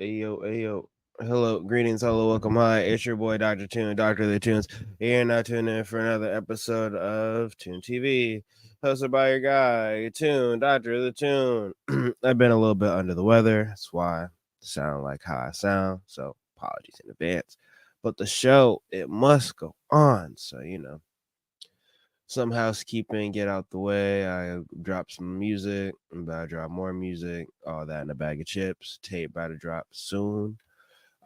Ayo. Hello, greetings, hello, welcome, hi. It's your boy, Dr. Tune, Doctor of the Tunes. Here now tuning in for another episode of Tune TV, hosted by your guy, Tune, Doctor of the Tune. I've been a little bit under the weather. That's why I sound like how I sound. So apologies in advance. But the show, it must go on. So, some housekeeping, get out the way. I dropped some music, I'm about to drop more music, all that in a bag of chips. Tape about to drop soon.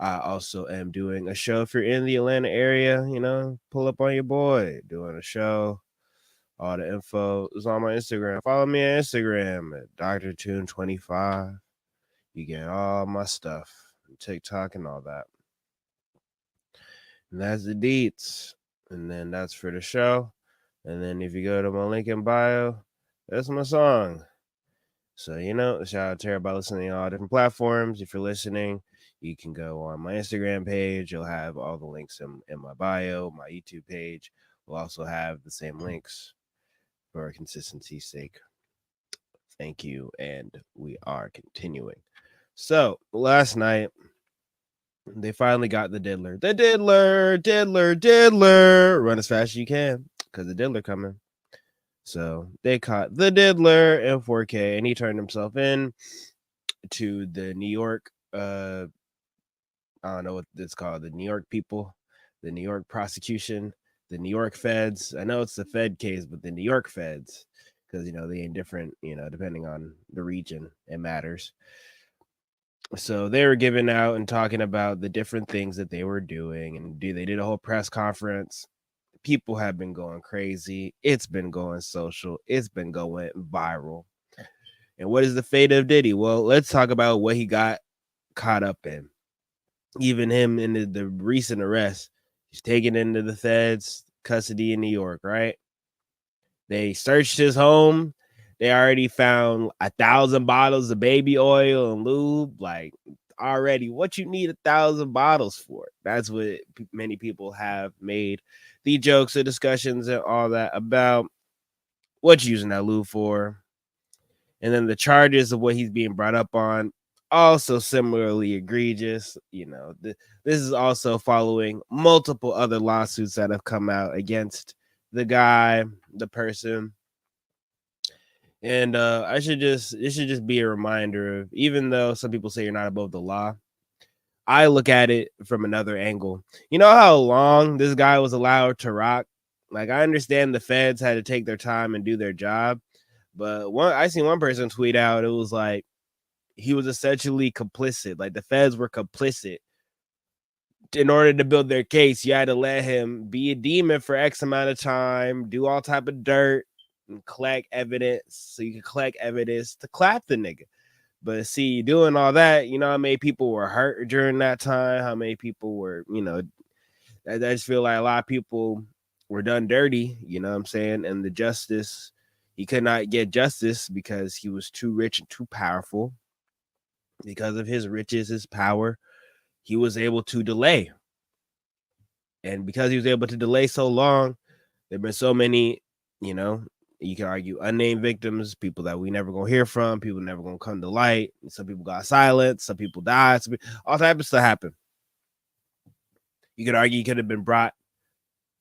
I also am doing a show. If you're in the Atlanta area, pull up on your boy doing a show. All the info is on my Instagram. Follow me on Instagram at DrTune25. You get all my stuff, TikTok and all that. And that's the deets. And then that's for the show. And then if you go to my link in bio, that's my song. So, shout out to everybody listening on all different platforms. If you're listening, you can go on my Instagram page. You'll have all the links in my bio. My YouTube page will also have the same links for consistency's sake. Thank you. And we are continuing. So, last night, they finally got the diddler. The diddler. Run as fast as you can because the diddler coming. So they caught the diddler in 4K, and he turned himself in to the New York. I don't know what it's called. The New York people, the New York prosecution, the New York feds. I know it's the Fed case, but the New York feds, because they ain't different. Depending on the region, it matters. So they were giving out and talking about the different things that they were doing, and they did a whole press conference. People have been going crazy. It's been going social. It's been going viral. And what is the fate of Diddy? Well, let's talk about what he got caught up in. Even him in the recent arrest, he's taken into the feds custody in New York, right? They searched his home. They already found 1,000 bottles of baby oil and lube. Like, already, what you need 1,000 bottles for? That's what many people have made the jokes, the discussions, and all that about what you using that lube for. And then the charges of what he's being brought up on, also similarly egregious. This is also following multiple other lawsuits that have come out against the guy, the person. And it should just be a reminder of, even though some people say you're not above the law, I look at it from another angle. You know how long this guy was allowed to rock? Like, I understand the feds had to take their time and do their job, but I seen one person tweet out, it was like he was essentially complicit. Like, the feds were complicit. In order to build their case, you had to let him be a demon for X amount of time, do all type of dirt, and collect evidence, so you can collect evidence to clap the nigga. But see, doing all that, how many people were hurt during that time? How many people were, I just feel like a lot of people were done dirty, you know what I'm saying? And the justice, he could not get justice because he was too rich and too powerful. Because of his riches, his power, he was able to delay. And because he was able to delay so long, there have been so many, you can argue unnamed victims, people that we never gonna hear from, people never gonna come to light. Some people got silent, some people died, all type of stuff happened. You could argue he could have been brought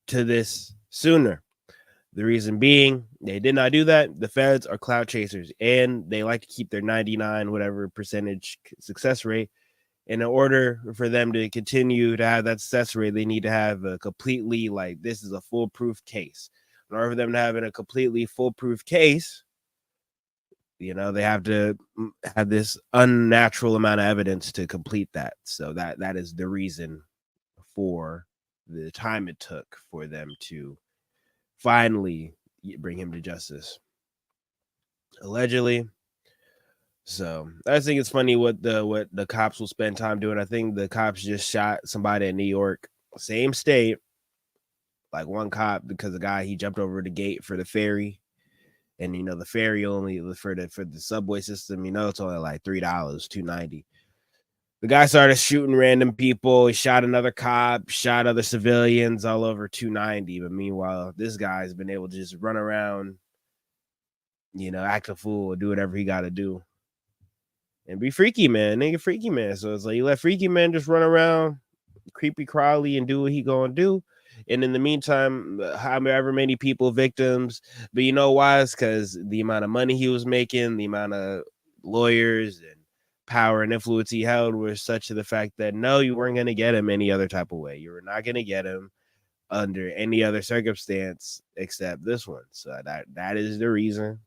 to this sooner. The reason being, they did not do that. The feds are clout chasers, and they like to keep their 99 whatever percentage success rate. And in order for them to continue to have that success rate, they need to have a completely, like, this is a foolproof case. In order for them to have a completely foolproof case, they have to have this unnatural amount of evidence to complete that. So that is the reason for the time it took for them to finally bring him to justice, allegedly. So I think it's funny what the cops will spend time doing. I think the cops just shot somebody in New York, same state, like one cop, because the guy, he jumped over the gate for the ferry. And the ferry only for the subway system, it's only like $3, $2.90. The guy started shooting random people. He shot another cop, shot other civilians, all over $2.90. But meanwhile, this guy's been able to just run around, act a fool, do whatever he got to do. and be Freaky Man, nigga, Freaky Man. So it's like you let Freaky Man just run around, creepy crawly, and do what he gonna do. And in the meantime, however many people victims, but you know why? It's because the amount of money he was making, the amount of lawyers and power and influence he held was such to the fact that no, you weren't gonna get him any other type of way. You were not gonna get him under any other circumstance except this one. So that is the reason.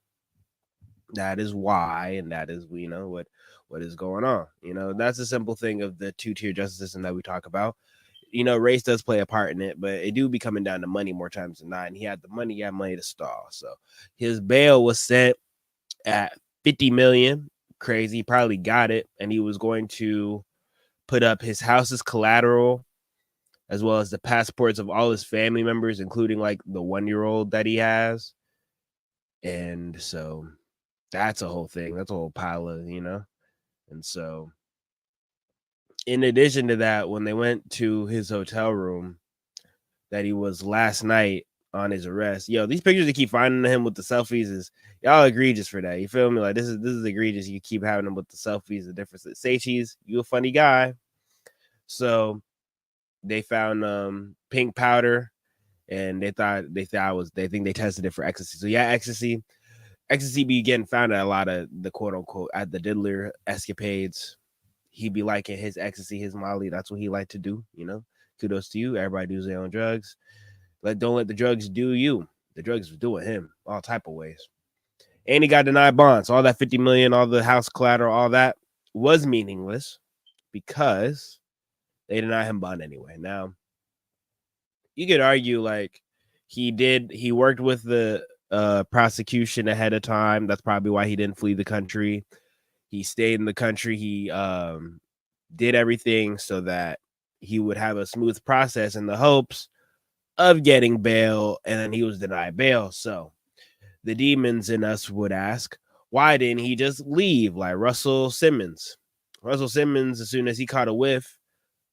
That is why, and that is what is going on. That's a simple thing of the two-tier justice system that we talk about. Race does play a part in it, but it do be coming down to money more times than not. And he had the money, he had money to stall. So his bail was set at 50 million. Crazy, probably got it, and he was going to put up his house's collateral as well as the passports of all his family members, including like the 1-year-old that he has. And so that's a whole thing. That's a whole pile of, And so in addition to that, when they went to his hotel room that he was last night on his arrest, these pictures they keep finding him with the selfies is y'all egregious for that. You feel me? Like this is egregious. You keep having him with the selfies, the difference. Say cheese, you a funny guy. So they found pink powder, and they think they tested it for ecstasy. So ecstasy be getting found at a lot of the quote unquote at the diddler escapades. He be liking his ecstasy, his Molly. That's what he like to do. Kudos to you. Everybody does their own drugs. Don't let the drugs do you. The drugs was doing him all type of ways. And he got denied bonds. All that 50 million, all the house collateral, all that was meaningless because they denied him bond anyway. Now, you could argue like he worked with the prosecution ahead of time. That's probably why he didn't flee the country. He stayed in the country. He did everything so that he would have a smooth process in the hopes of getting bail, and then he was denied bail. So the demons in us would ask, why didn't he just leave like Russell Simmons? Russell Simmons, as soon as he caught a whiff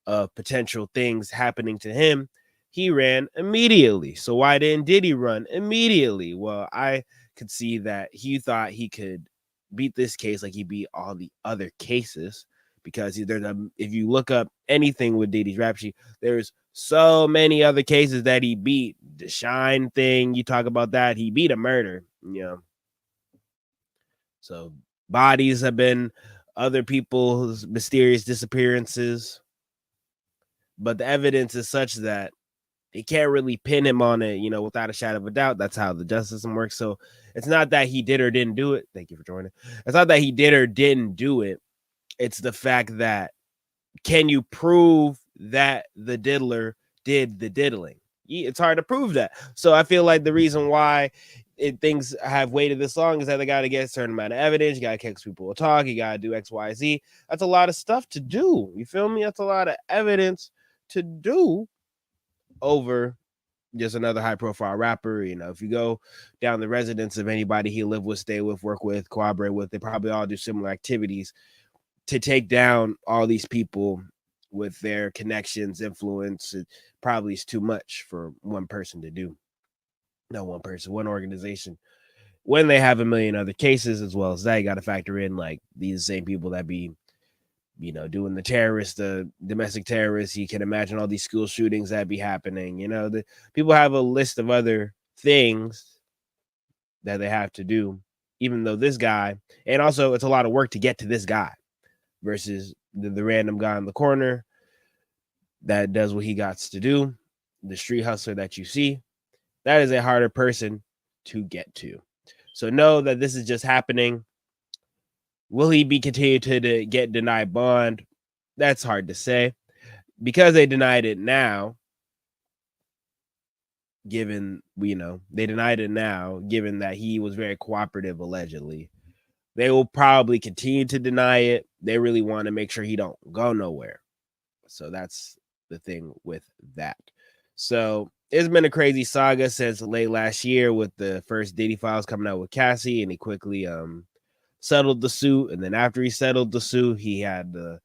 of potential things happening to him, he ran immediately. So why didn't Diddy run immediately? Well, I could see that he thought he could beat this case like he beat all the other cases, because if you look up anything with Diddy's rap sheet, there's so many other cases that he beat. The Shine thing, you talk about that, he beat a murder, So bodies have been other people's mysterious disappearances, but the evidence is such that you can't really pin him on it, without a shadow of a doubt. That's how the justice system works. So it's not that he did or didn't do it. Thank you for joining. It's not that he did or didn't do it. It's the fact that, can you prove that the diddler did the diddling? It's hard to prove that. So I feel like the reason why things have waited this long is that they got to get a certain amount of evidence. You got to catch people to talk. You got to do X, Y, Z. That's a lot of stuff to do. You feel me? That's a lot of evidence to do over just another high profile rapper. If you go down the residence of anybody he lived with, stay with, work with, collaborate with, they probably all do similar activities to take down all these people with their connections, influence. It probably is too much for one person to do. Not one person, one organization. When they have a million other cases as well as that, you got to factor in like these same people that be doing the domestic terrorists. You can imagine all these school shootings that be happening. The people have a list of other things that they have to do, even though this guy, and also it's a lot of work to get to this guy versus the random guy in the corner that does what he got to do, the street hustler that you see. That is a harder person to get to. So know that this is just happening. Will he be continued to get denied bond? That's hard to say, because they denied it now. Given that he was very cooperative, allegedly, they will probably continue to deny it. They really want to make sure he don't go nowhere. So that's the thing with that. So it's been a crazy saga since late last year with the first Diddy files coming out with Cassie, and he quickly settled the suit. And then after he settled the suit, he had the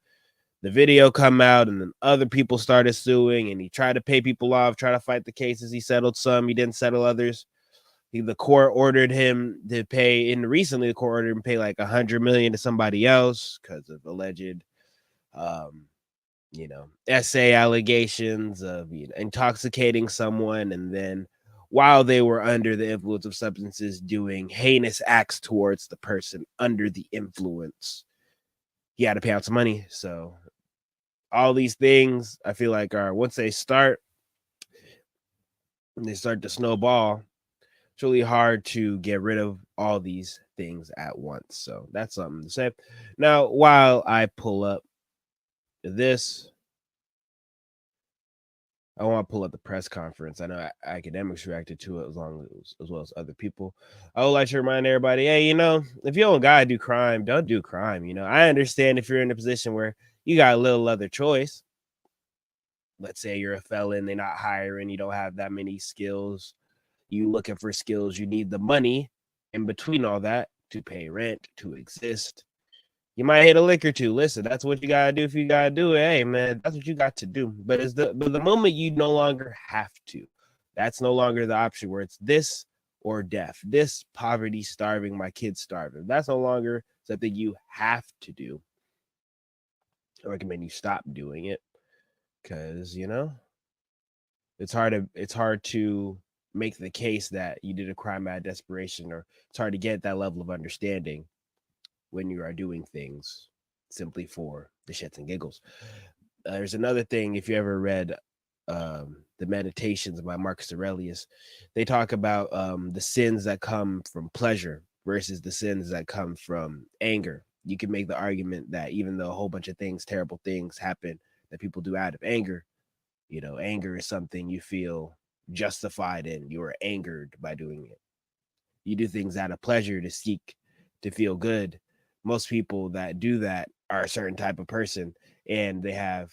video come out, and then other people started suing, and he tried to pay people off, try to fight the cases. He settled some, he didn't settle others. The court ordered him to pay, and recently the court ordered him to pay like $100 million to somebody else because of alleged, um, essay allegations of intoxicating someone, and then while they were under the influence of substances, doing heinous acts towards the person under the influence. He had to pay out some money. So all these things, I feel like, are once they start to snowball, it's really hard to get rid of all these things at once. So that's something to say. Now, while I pull up this, I want to pull up the press conference. I know academics reacted to it as well as other people. I would like to remind everybody, hey, if you don't gotta do crime, don't do crime. I understand if you're in a position where you got a little other choice. Let's say you're a felon, they're not hiring, you don't have that many skills. You looking for skills, you need the money in between all that to pay rent, to exist. You might hit a lick or two. Listen, that's what you gotta do. If you gotta do it, hey man, that's what you got to do. But the moment you no longer have to, that's no longer the option where it's this or death, this poverty, starving, my kids starving. That's no longer something you have to do. I recommend you stop doing it because it's hard to make the case that you did a crime out of desperation, or it's hard to get that level of understanding when you are doing things simply for the shits and giggles. There's another thing, if you ever read the Meditations by Marcus Aurelius, they talk about the sins that come from pleasure versus the sins that come from anger. You can make the argument that even though a whole bunch of things, terrible things happen that people do out of anger, anger is something you feel justified in. You are angered by doing it. You do things out of pleasure to seek to feel good. Most people that do that are a certain type of person, and they have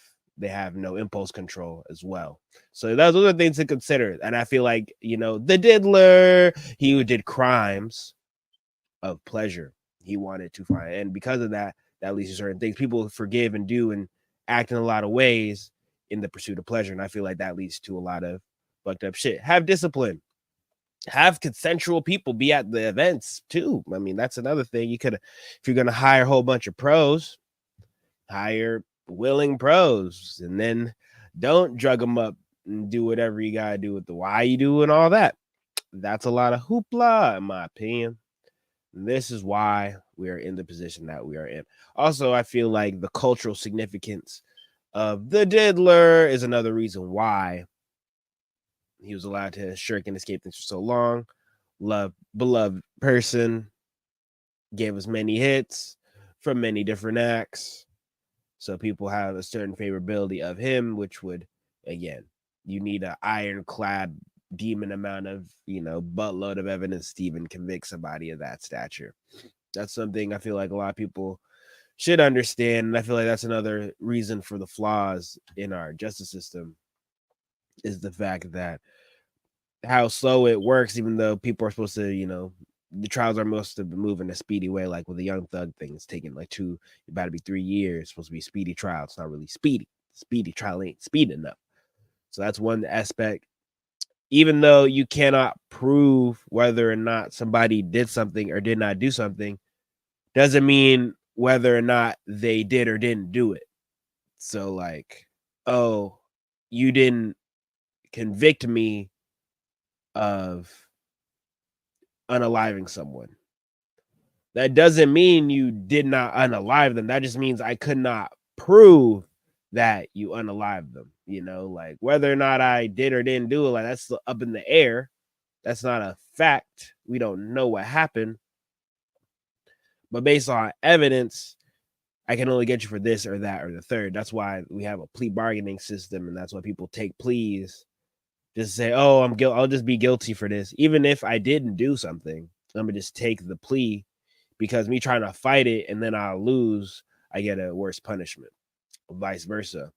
no impulse control as well. So those are things to consider. And I feel like, the diddler, he who did crimes of pleasure, he wanted to find, and because of that leads to certain things. People forgive and do and act in a lot of ways in the pursuit of pleasure. And I feel like that leads to a lot of fucked up shit. Have discipline. Have consensual people be at the events too. I mean, that's another thing. You could, if you're going to hire a whole bunch of pros, hire willing pros, and then don't drug them up and do whatever you got to do with the why you doing all that. That's a lot of hoopla, in my opinion. This is why we are in the position that we are in. Also, I feel like the cultural significance of the diddler is another reason why he was allowed to shirk and escape things for so long. Beloved person, gave us many hits from many different acts. So people have a certain favorability of him, which would, again, you need an ironclad demon amount of, buttload of evidence to even convict somebody of that stature. That's something I feel like a lot of people should understand. And I feel like that's another reason for the flaws in our justice system, is the fact that how slow it works, even though people are supposed to, the trials are supposed to move in a speedy way. Like with the Young Thug thing, it's taking like about to be 3 years. It's supposed to be a speedy trial. It's not really speedy. Speedy trial ain't speed enough. So that's one aspect. Even though you cannot prove whether or not somebody did something or did not do something, doesn't mean whether or not they did or didn't do it. So like, oh, you didn't convict me of unaliving someone. That doesn't mean you did not unalive them. That just means I could not prove that you unalived them. Like whether or not I did or didn't do it, like that's up in the air. That's not a fact. We don't know what happened. But based on evidence, I can only get you for this or that or the third. That's why we have a plea bargaining system, and that's why people take pleas. Just say, oh, I'll just be guilty for this. Even if I didn't do something, I'm gonna just take the plea, because me trying to fight it and then I'll lose, I get a worse punishment. Vice versa.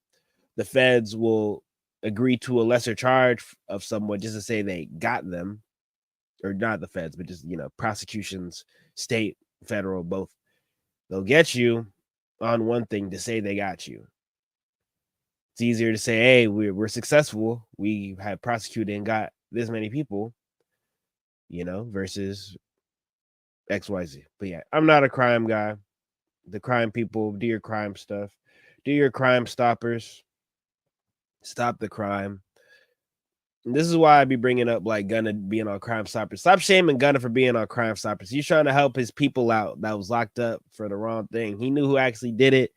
The feds will agree to a lesser charge of someone just to say they got them, or not the feds, but just, prosecutions, state, federal, both. They'll get you on one thing to say they got you. It's easier to say, hey, we're successful. We have prosecuted and got this many people. versus XYZ. But yeah, I'm not a crime guy. The crime people, do your crime stuff. Do your crime stoppers. Stop the crime. And this is why I be bringing up like Gunna being on Crime Stoppers. Stop shaming Gunna for being on Crime Stoppers. He's trying to help his people out that was locked up for the wrong thing. He knew who actually did it.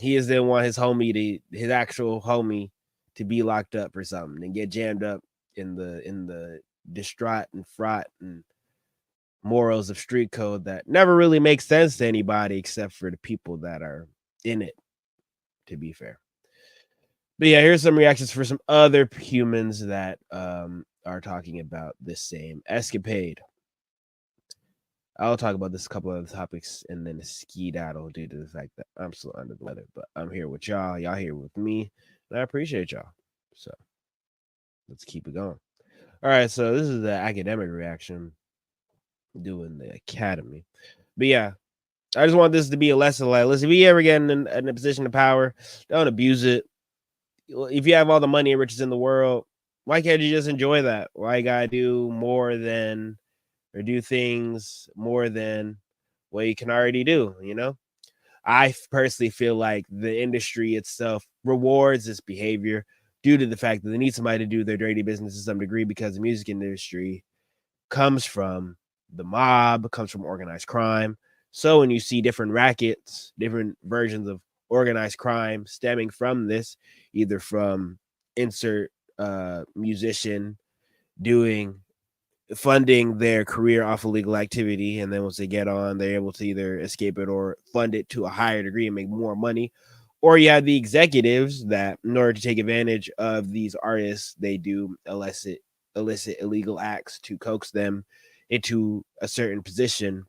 He just didn't want his actual homie to be locked up or something and get jammed up in the distraught and fraught and morals of street code that never really makes sense to anybody except for the people that are in it, to be fair. But yeah, here's some reactions for some other humans that are talking about this same escapade. I'll talk about this a couple of topics and then skedaddle due to the fact that I'm still under the weather. But I'm here with y'all. Y'all here with me. And I appreciate y'all. So let's keep it going. All right. So this is the academic reaction doing the academy. But yeah, I just want this to be a lesson. Like, listen, if you ever get in a position of power, don't abuse it. If you have all the money and riches in the world, why can't you just enjoy that? Why you gotta do more than or do things more than what you can already do? I personally feel like the industry itself rewards this behavior due to the fact that they need somebody to do their dirty business to some degree because the music industry comes from the mob, comes from organized crime. So when you see different rackets, different versions of organized crime stemming from this, either from insert musician doing funding their career off illegal activity, and then once they get on, they're able to either escape it or fund it to a higher degree and make more money. Or you have the executives that, in order to take advantage of these artists, they do illicit illegal acts to coax them into a certain position.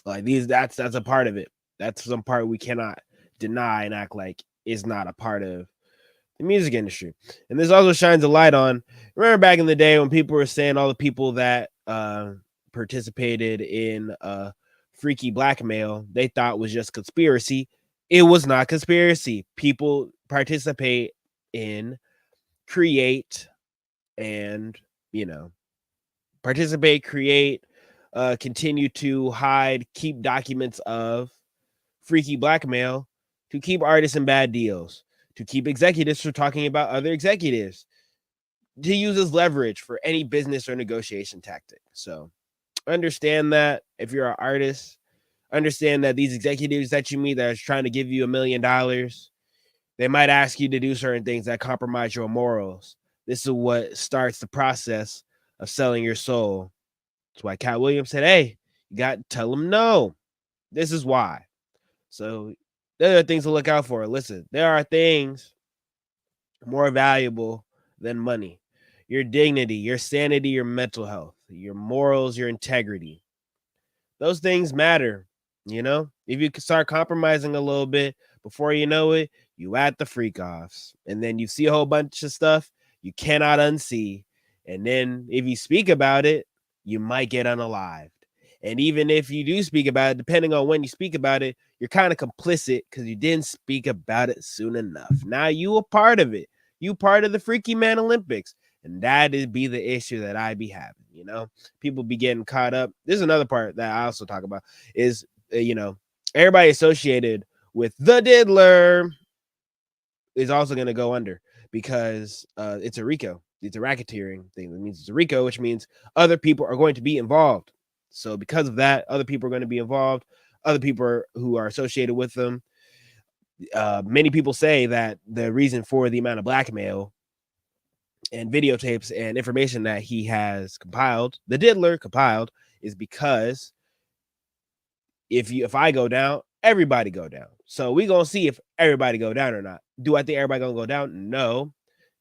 Like that's a part of it. That's some part we cannot deny and act like is not a part of the music industry. And this also shines a light on, remember back in the day when people were saying all the people that participated in freaky blackmail they thought was just conspiracy. It was not conspiracy. People participate in, create, and participate, create, continue to hide, keep documents of freaky blackmail to keep artists in bad deals, to keep executives from talking about other executives, to use as leverage for any business or negotiation tactic. So understand that if you're an artist, understand that these executives that you meet that are trying to give you $1 million, they might ask you to do certain things that compromise your morals. This is what starts the process of selling your soul. That's why Cat Williams said, hey, you got to tell them no. This is why. So there are things to look out for. Listen, there are things more valuable than money. Your dignity, your sanity, your mental health, your morals, your integrity. Those things matter. If you start compromising a little bit, before you know it, you at the freak offs. And then you see a whole bunch of stuff you cannot unsee. And then if you speak about it, you might get unalived. And even if you do speak about it, depending on when you speak about it, you're kind of complicit because you didn't speak about it soon enough. Now you a part of it. You part of the Freaky Man Olympics. And that is be the issue that I be having. People be getting caught up. This is another part that I also talk about is, everybody associated with the diddler is also going to go under because it's a RICO. It's a racketeering thing. That means it's a RICO, which means other people are going to be involved. So because of that, other people are going to be involved. Other people who are associated with them. Many people say that the reason for the amount of blackmail and videotapes and information that he has compiled, the diddler compiled, is because if I go down, everybody go down. So we gonna see if everybody go down or not. Do I think everybody gonna go down? No,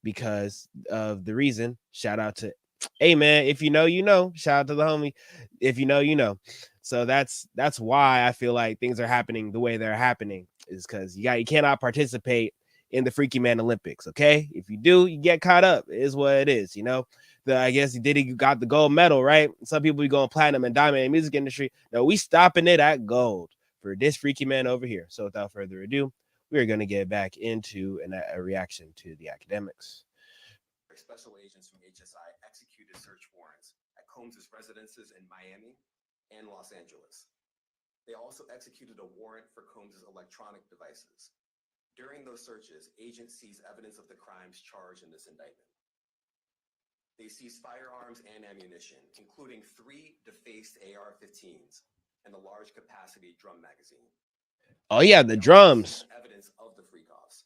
because of the reason. Shout out to, hey man, if you know, you know. Shout out to the homie. If you know, you know. So that's why I feel like things are happening the way they're happening, is because you cannot participate in the Freaky Man Olympics. Okay, if you do, you get caught up. It is what it is. I guess he got the gold medal, right? Some people be going platinum and diamond in the music industry. No, we stopping it at gold for this Freaky Man over here. So without further ado, we are going to get back into a reaction to the academics. Special agents from HSI executed search warrants at Combs's residences in Miami and Los Angeles. They also executed a warrant for Combs's electronic devices. During those searches, agents seized evidence of the crimes charged in this indictment. They seized firearms and ammunition, including 3 defaced AR-15s and the large capacity drum magazine. Oh yeah, the drums. Evidence of the freak-offs.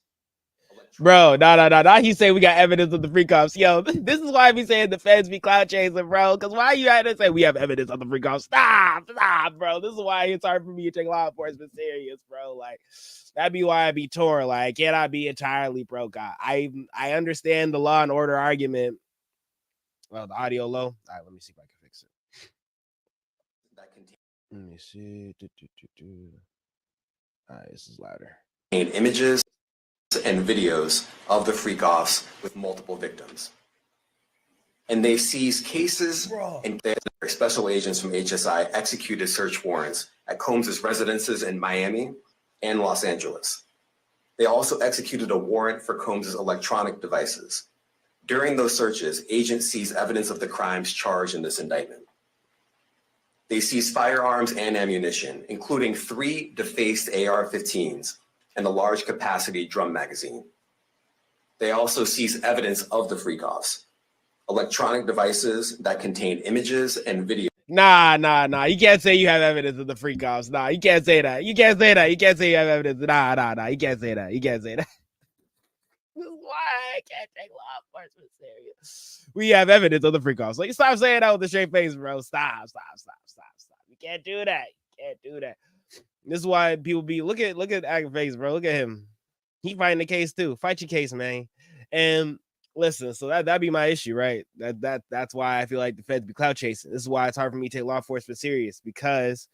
Bro, nah. He say we got evidence of the freak-offs. Yo, this is why I be saying the feds be cloud chasing, bro. Because why you had to say we have evidence of the freak-offs? Stop, bro. This is why it's hard for me to take law enforcement serious, bro. Like, that'd be why I be torn. Like, can I be entirely broke? I understand the law and order argument. Well, the audio low. All right, let me see if I can fix it. Let me see. All right, this is louder. Images and videos of the freak-offs with multiple victims. And they seized cases, and special agents from HSI executed search warrants at Combs's residences in Miami and Los Angeles. They also executed a warrant for Combs's electronic devices. During those searches, agents seized evidence of the crimes charged in this indictment. They seized firearms and ammunition, including 3 defaced AR-15s and the large capacity drum magazine. They also seized evidence of the freak-offs, electronic devices that contain images and video. Nah. You can't say you have evidence of the freak-offs. Nah, you can't say that. You can't say you have evidence. Nah. You can't say that. This is why I can't take law enforcement serious. We have evidence of the freak-offs. Like, stop saying that with a straight face, bro. Stop. You can't do that. This is why people be look at Acting Face, bro. Look at him. He fighting the case too. Fight your case, man. And listen, so that'd be my issue, right? That's why I feel like the feds be clout chasing. This is why it's hard for me to take law enforcement serious, because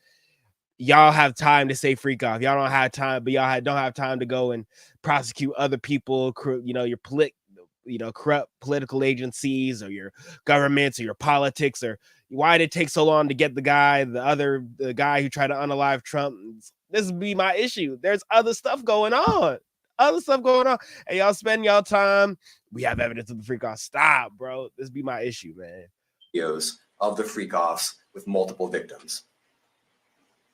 y'all have time to say freak off. Y'all don't have time, but y'all don't have time to go and prosecute other people, your corrupt political agencies or your governments or your politics, or why did it take so long to get the guy who tried to unalive Trump. This would be my issue. There's other stuff going on. And y'all spend y'all time. We have evidence of the freak off. Stop, bro. This be my issue, man. Videos of the freak-offs with multiple victims.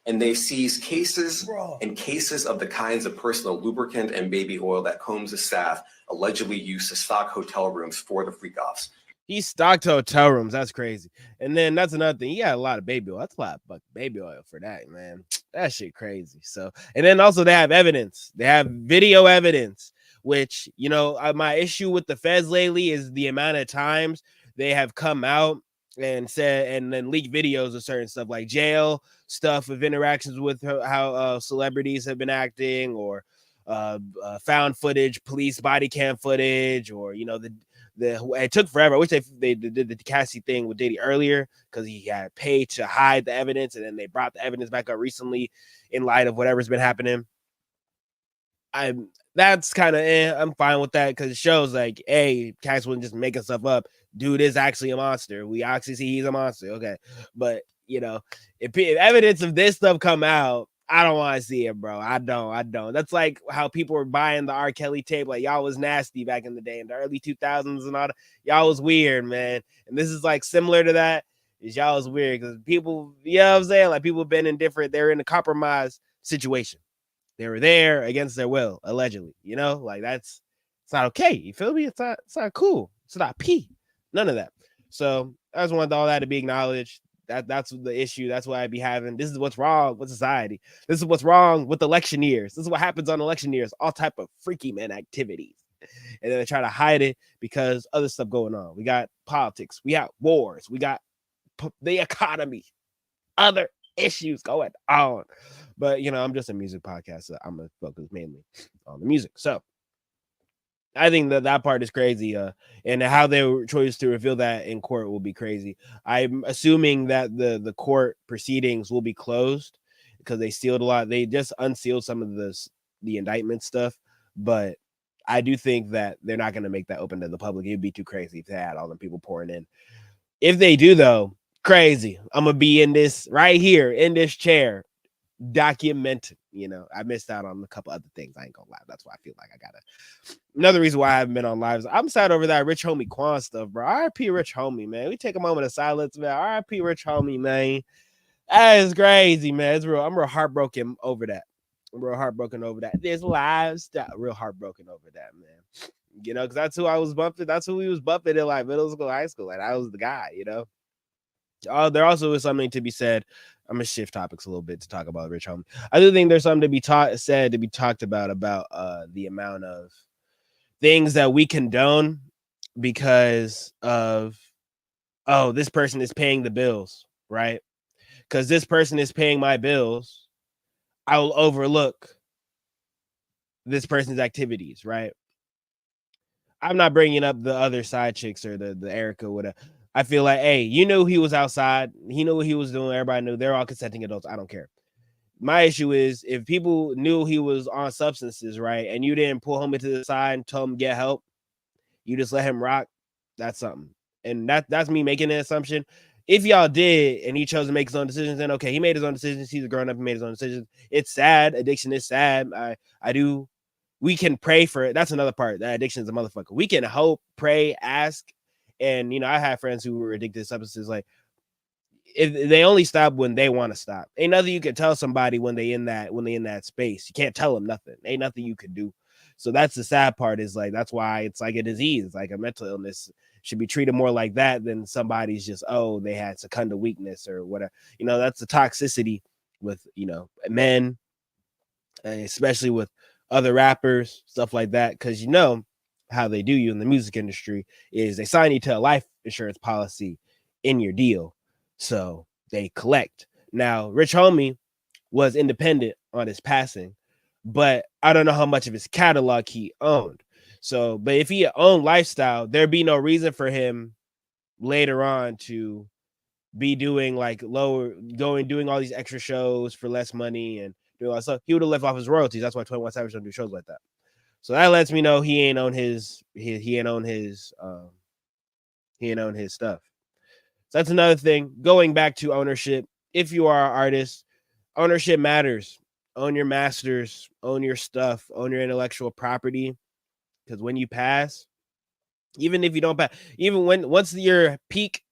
And they seized cases of the kinds of personal lubricant and baby oil that Combs' staff allegedly used to stock hotel rooms for the freak-offs. He stocked hotel rooms. That's crazy. And then that's another thing. He had a lot of baby oil. That's a lot of baby oil for that, man. That shit crazy. So, and then also they have evidence. They have video evidence, which, my issue with the feds lately is the amount of times they have come out and said, and then leak videos of certain stuff, like jail stuff of interactions with how celebrities have been acting, or found footage, police body cam footage, or it took forever. I wish they did the Cassie thing with Diddy earlier, because he had paid to hide the evidence, and then they brought the evidence back up recently in light of whatever's been happening. That's kind of I'm fine with that, because it shows like, hey, Cass wouldn't just make stuff up. Dude is actually a monster. We actually see he's a monster. Okay. But if evidence of this stuff come out, I don't want to see it, bro. I don't. That's like how people were buying the R. Kelly tape. Like, y'all was nasty back in the day, in the early 2000s and all that. Y'all was weird, man. And this is like similar to that. Y'all was weird because people, you know what I'm saying? Like, people have been they're in a compromised situation. They were there against their will, allegedly. Like, it's not okay. You feel me? It's not cool. It's not P. None of that. So I just wanted all that to be acknowledged. That's the issue. That's why I be having. This is what's wrong with society. This is what's wrong with election years. This is what happens on election years. All type of freaky man activities. And then they try to hide it because other stuff going on. We got politics. We got wars. We got the economy. Other issues going on. But, I'm just a music podcast, so I'm going to focus mainly on the music. So I think that part is crazy, and how they chose to reveal that in court will be crazy. I'm assuming that the court proceedings will be closed because they sealed a lot. They just unsealed some of the indictment stuff, but I do think that they're not going to make that open to the public. It'd be too crazy if they had all the people pouring in. If they do, though, crazy. I'm gonna be in this right here in this chair documented. I missed out on a couple other things. I ain't gonna lie. That's why I feel like I gotta. Another reason why I haven't been on lives. I'm sad over that Rich Homie Quan stuff, bro. R.I.P. Rich Homie, man. We take a moment of silence, man. R.I.P. Rich Homie, man. That is crazy, man. It's real. I'm real heartbroken over that. There's lives that real heartbroken over that, man. Because that's who I was bumping. That's who we was bumping in like middle school, high school. Like I was the guy, Oh, there also is something to be said. I'm gonna shift topics a little bit to talk about Rich Homie. I do think there's something to be talked about the amount of things that we condone because of this person is paying the bills, right? Because this person is paying my bills, I will overlook this person's activities, right? I'm not bringing up the other side chicks or the Erica, whatever. I feel like, hey, you knew he was outside. He knew what he was doing. Everybody knew. They're all consenting adults. I don't care. My issue is if people knew he was on substances, right, and you didn't pull him into the side and tell him get help, you just let him rock. That's something. And that's me making an assumption. If y'all did and he chose to make his own decisions, then okay, he made his own decisions. He's a grown up. He made his own decisions. It's sad. Addiction is sad. We can pray for it. That's another part. That addiction is a motherfucker. We can hope, pray, ask. And, I have friends who were addicted to substances. Like, if they only stop when they want to stop. Ain't nothing you can tell somebody when they in that space. You can't tell them nothing. Ain't nothing you can do. So that's the sad part is like, that's why it's like a disease. It's like a mental illness should be treated more like that than somebody's just, they had secunda weakness or whatever. That's the toxicity with, men, especially with other rappers, stuff like that. Cause how they do you in the music industry is they sign you to a life insurance policy in your deal. So they collect. Now, Rich Homie was independent on his passing, but I don't know how much of his catalog he owned. So, but if he owned Lifestyle, there'd be no reason for him later on to be doing like doing all these extra shows for less money and doing all that stuff. He would have left off his royalties. That's why 21 Savage don't do shows like that. So that lets me know he ain't own his stuff. So that's another thing. Going back to ownership, if you are an artist, ownership matters. Own your masters, own your stuff, own your intellectual property. Because when you pass, even if you don't pass, once your peak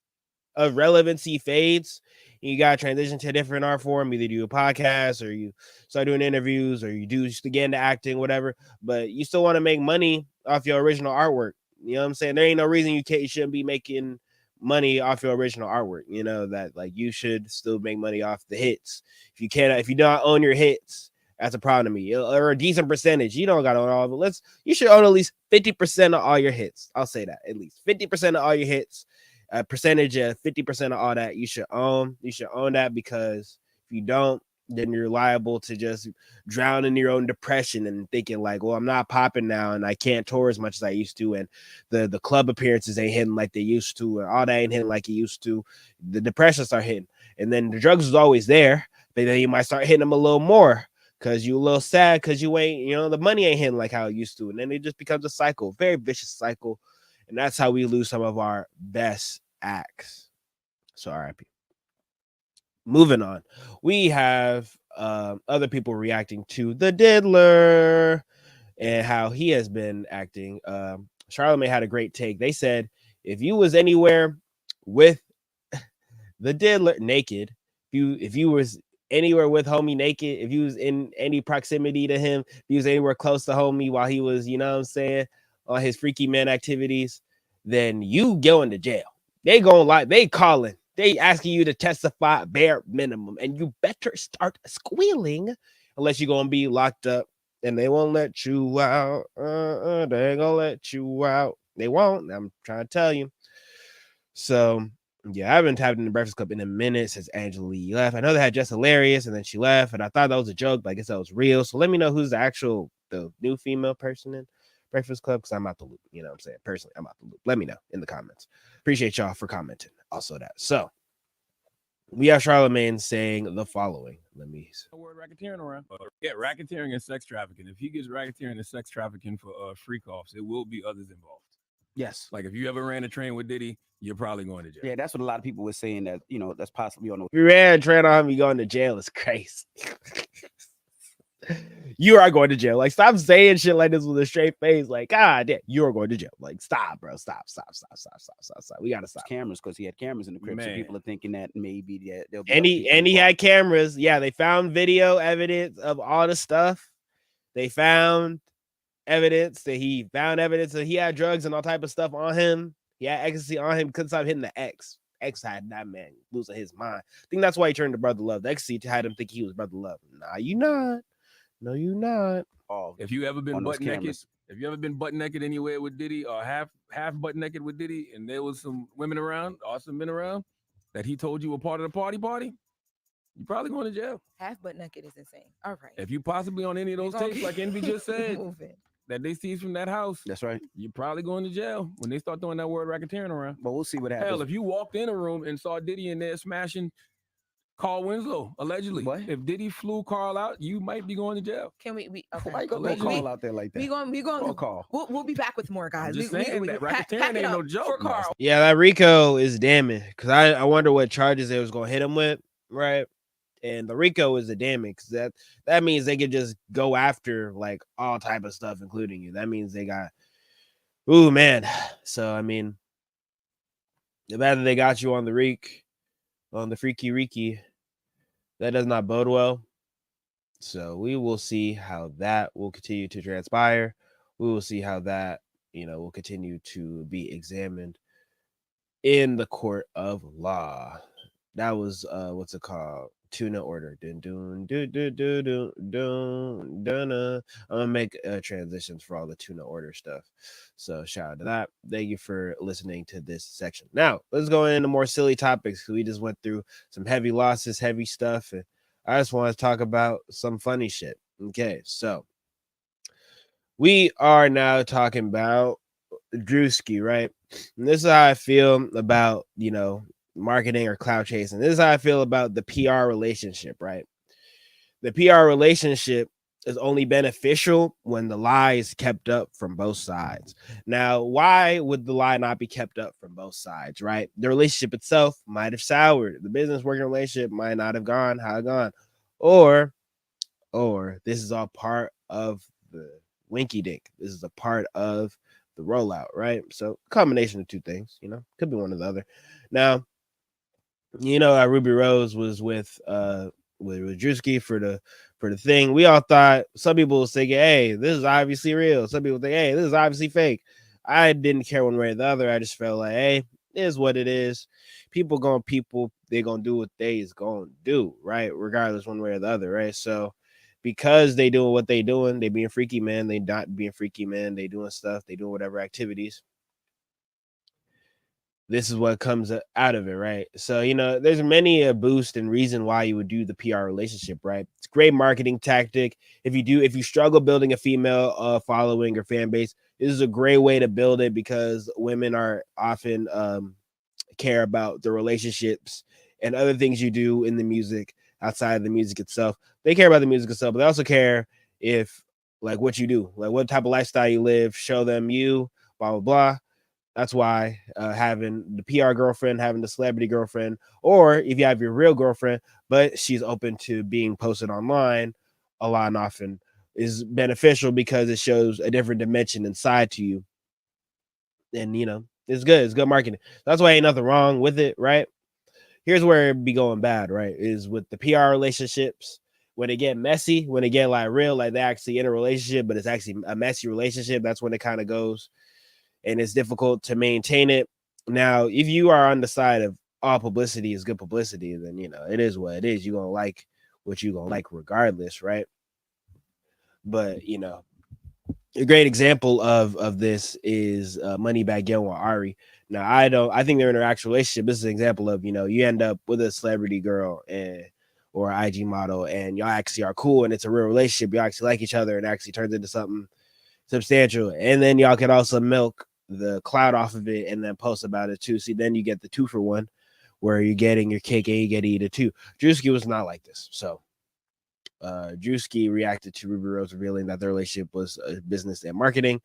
of relevancy fades, you got to transition to a different art form. Either do a podcast or you start doing interviews or you do just get into acting, whatever. But you still want to make money off your original artwork. You know what I'm saying? There ain't no reason you shouldn't be making money off your original artwork. That like you should still make money off the hits. If you don't own your hits, that's a problem to me. Or a decent percentage. You don't got to own all of it. You should own at least 50% of all your hits. I'll say that. At least 50% of all your hits. A percentage of 50% of all that you should own. You should own that because if you don't, then you're liable to just drown in your own depression and thinking like, well, I'm not popping now and I can't tour as much as I used to. And the club appearances ain't hitting like they used to. And all that ain't hitting like it used to. The depression start hitting. And then the drugs is always there. But then you might start hitting them a little more because you a little sad because you ain't, the money ain't hitting like how it used to. And then it just becomes a cycle, very vicious cycle. And that's how we lose some of our best acts. So RIP. Moving on. We have other people reacting to the Diddler and how he has been acting. Charlamagne had a great take. They said, if you was anywhere with the Diddler naked, if you was anywhere with homie naked, if you was in any proximity to him, if he was anywhere close to homie while he was, on his freaky man activities, then you going to jail. They calling. They asking you to testify bare minimum, and you better start squealing unless you're going to be locked up, and they won't let you out. They ain't going to let you out. They won't. I'm trying to tell you. So, yeah, I haven't tapped in the Breakfast Club in a minute since Angela Lee left. I know they had Just Hilarious, and then she left, and I thought that was a joke, but I guess that was real. So let me know who's the new female person in Breakfast Club, because I'm out the loop. You know what I'm saying? Personally, I'm out the loop. Let me know in the comments. Appreciate y'all for commenting. Also that. So we have Charlamagne saying the following. Let me see. Word racketeering around. Yeah, racketeering and sex trafficking. If he gets racketeering and sex trafficking for freak offs, it will be others involved. Yes. Like if you ever ran a train with Diddy, you're probably going to jail. Yeah, that's what a lot of people were saying that, that's possibly on the. If you ran a train on him, you going to jail. It's crazy. You are going to jail. Like, stop saying shit like this with a straight face. Like, God damn, you are going to jail. Like, stop, bro. Stop. We gotta stop. Cameras, because he had cameras in the crib, so Man. people are thinking that maybe they'll be And other he people and he involved. had cameras. Yeah, they found video evidence of all the stuff. They found evidence that he had drugs and all type of stuff on him. He had ecstasy on him. Couldn't stop hitting the X. X had that man losing his mind. I think that's why he turned to Brother Love. The ecstasy had him think he was Brother Love. Nah, you not. No, you not. All If you ever been on those butt naked, cameras. if you ever been butt naked anywhere with Diddy or half butt naked with Diddy, and there was some women around or some men around that he told you were part of the party, you probably going to jail. Half butt naked is insane. All right. If you possibly on any of We those gonna tapes, keep like Envy just said, moving. that they seized from that house, That's right. you're probably going to jail when they start throwing that word racketeering around. But we'll see what happens. Hell, if you walked in a room and saw Diddy in there smashing Carl Winslow, allegedly, What? if Diddy flew Carl out, you might be going to jail. Can we okay. Why you gonna Allegedly. call out there like that? We going Call. we'll be back with more, guys. I'm just We- saying that pack racketeering it ain't up no joke. for No. Carl. Yeah, that Rico is damning because I wonder what charges they was gonna hit him with, right? And the Rico is a damning because that means they could just go after like all type of stuff, including you. That means they got, ooh man. So I mean, the fact that they got you on the Freaky Riki, that does not bode well. So we will see how that will continue to transpire. We will see how that will continue to be examined in the court of law. That was what's it called? Tuna order. Dun, dun, dun, dun, dun, dun, dun, dun, I'm gonna make transitions for all the tuna order stuff. So shout out to that. Thank you for listening to this section. Now let's go into more silly topics. We just went through some heavy losses, heavy stuff, and I just want to talk about some funny shit. Okay, so we are now talking about Drewski, right? And this is how I feel about marketing or cloud chasing. This is how I feel about the PR relationship, right? The PR relationship is only beneficial when the lie is kept up from both sides. Now, why would the lie not be kept up from both sides, right? The relationship itself might have soured. The business working relationship might not have gone how it gone. Or this is all part of the winky dink. This is a part of the rollout, right? So combination of two things, could be one or the other. Now, Ruby Rose was with Drewski for the thing. We all thought, some people were thinking, hey, this is obviously real. Some people think, hey, this is obviously fake. I didn't care one way or the other. I just felt like, hey, it is what it is. People, they're gonna do what they is gonna do, right? Regardless one way or the other, right? So because they doing what they doing, they being freaky, man. They not being freaky, man. They doing stuff. They doing whatever activities. This is what comes out of it, right? So, there's many a boost and reason why you would do the PR relationship, right? It's a great marketing tactic. If you struggle building a female following or fan base, this is a great way to build it because women are often care about the relationships and other things you do in the music outside of the music itself. They care about the music itself, but they also care if like what you do, like what type of lifestyle you live, show them you, blah, blah, blah. That's why having the PR girlfriend, having the celebrity girlfriend, or if you have your real girlfriend, but she's open to being posted online a lot and often, is beneficial because it shows a different dimension inside to you. And, it's good. It's good marketing. That's why ain't nothing wrong with it, right? Here's where it be going bad, right? Is with the PR relationships. When it get messy, when it get like real, like they actually in a relationship, but it's actually a messy relationship, that's when it kind of goes. And it's difficult to maintain it. Now, if you are on the side of all publicity is good publicity, then it is what it is. You're gonna like what you're gonna like regardless, right? But a great example of this is Moneybagg Yo and Ari. Now, I think they're in an actual relationship. This is an example of you end up with a celebrity girl or an IG model, and y'all actually are cool, and it's a real relationship. You actually like each other, and actually turns into something substantial. And then y'all can also milk the cloud off of it and then post about it too. See, then you get the 2-for-1 where you're getting your cake and you get to eat it too. Drewski was not like this. So Drewski reacted to Ruby Rose revealing that their relationship was business and marketing,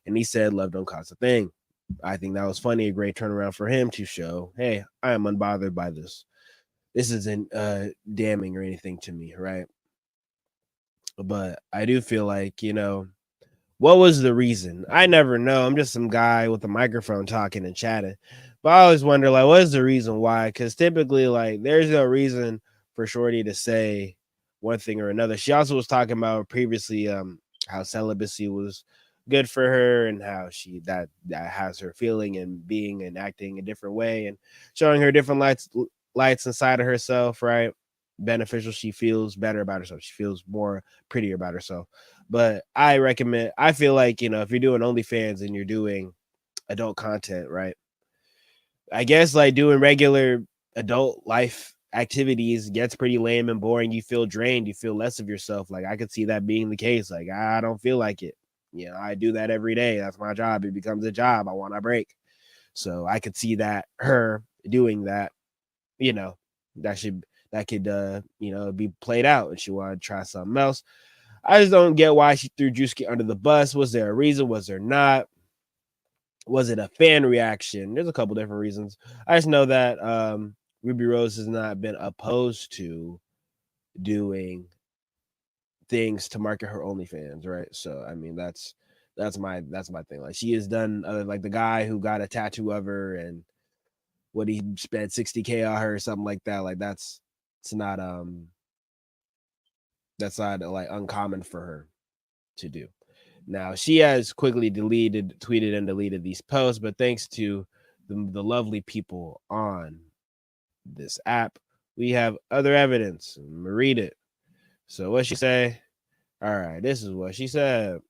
and he said love don't cost a thing. I think that was funny, a great turnaround for him to show, hey, I am unbothered by this. This isn't damning or anything to me, right? But I do feel like, what was the reason? I never know. I'm just some guy with a microphone talking and chatting. But I always wonder, like, what is the reason why? Because typically, like, there's no reason for Shorty to say one thing or another. She also was talking about previously how celibacy was good for her and how that has her feeling and being and acting a different way and showing her different lights inside of herself, right? Beneficial. She feels better about herself. She feels more prettier about herself. But I feel like, if you're doing OnlyFans and you're doing adult content, right? I guess like doing regular adult life activities gets pretty lame and boring. You feel drained, you feel less of yourself. Like I could see that being the case. Like I don't feel like it. I do that every day. That's my job. It becomes a job. I want a break. So I could see that her doing that, you know, that could be played out and she wanted to try something else. I just don't get why she threw Drewski under the bus. Was there a reason? Was there not? Was it a fan reaction? There's a couple different reasons. I just know that Ruby Rose has not been opposed to doing things to market her OnlyFans, right? So I mean that's my thing. Like she has done like the guy who got a tattoo of her and what he spent 60K on her or something like that. Like that's not like uncommon for her to do. Now she has quickly tweeted and deleted these posts, but thanks to the lovely people on this app, we have other evidence. I'm gonna read it. So what she say? All right, this is what she said.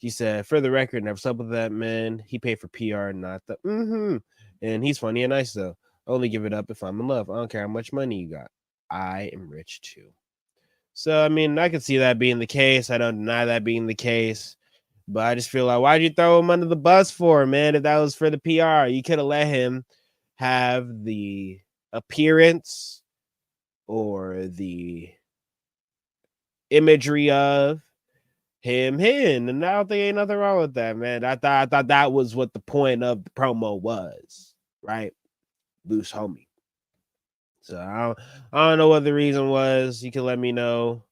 She said, for the record, never slept with that man. He paid for PR, not the and he's funny and nice though. Only give it up if I'm in love. I don't care how much money you got. I am rich too. So I mean, I can see that being the case. I don't deny that being the case. But I just feel like, why'd you throw him under the bus for, man? If that was for the PR, you could have let him have the appearance or the imagery of him, and I don't think ain't nothing wrong with that, man. I thought that was what the point of the promo was, right? Loose homie. So I don't know what the reason was. You can let me know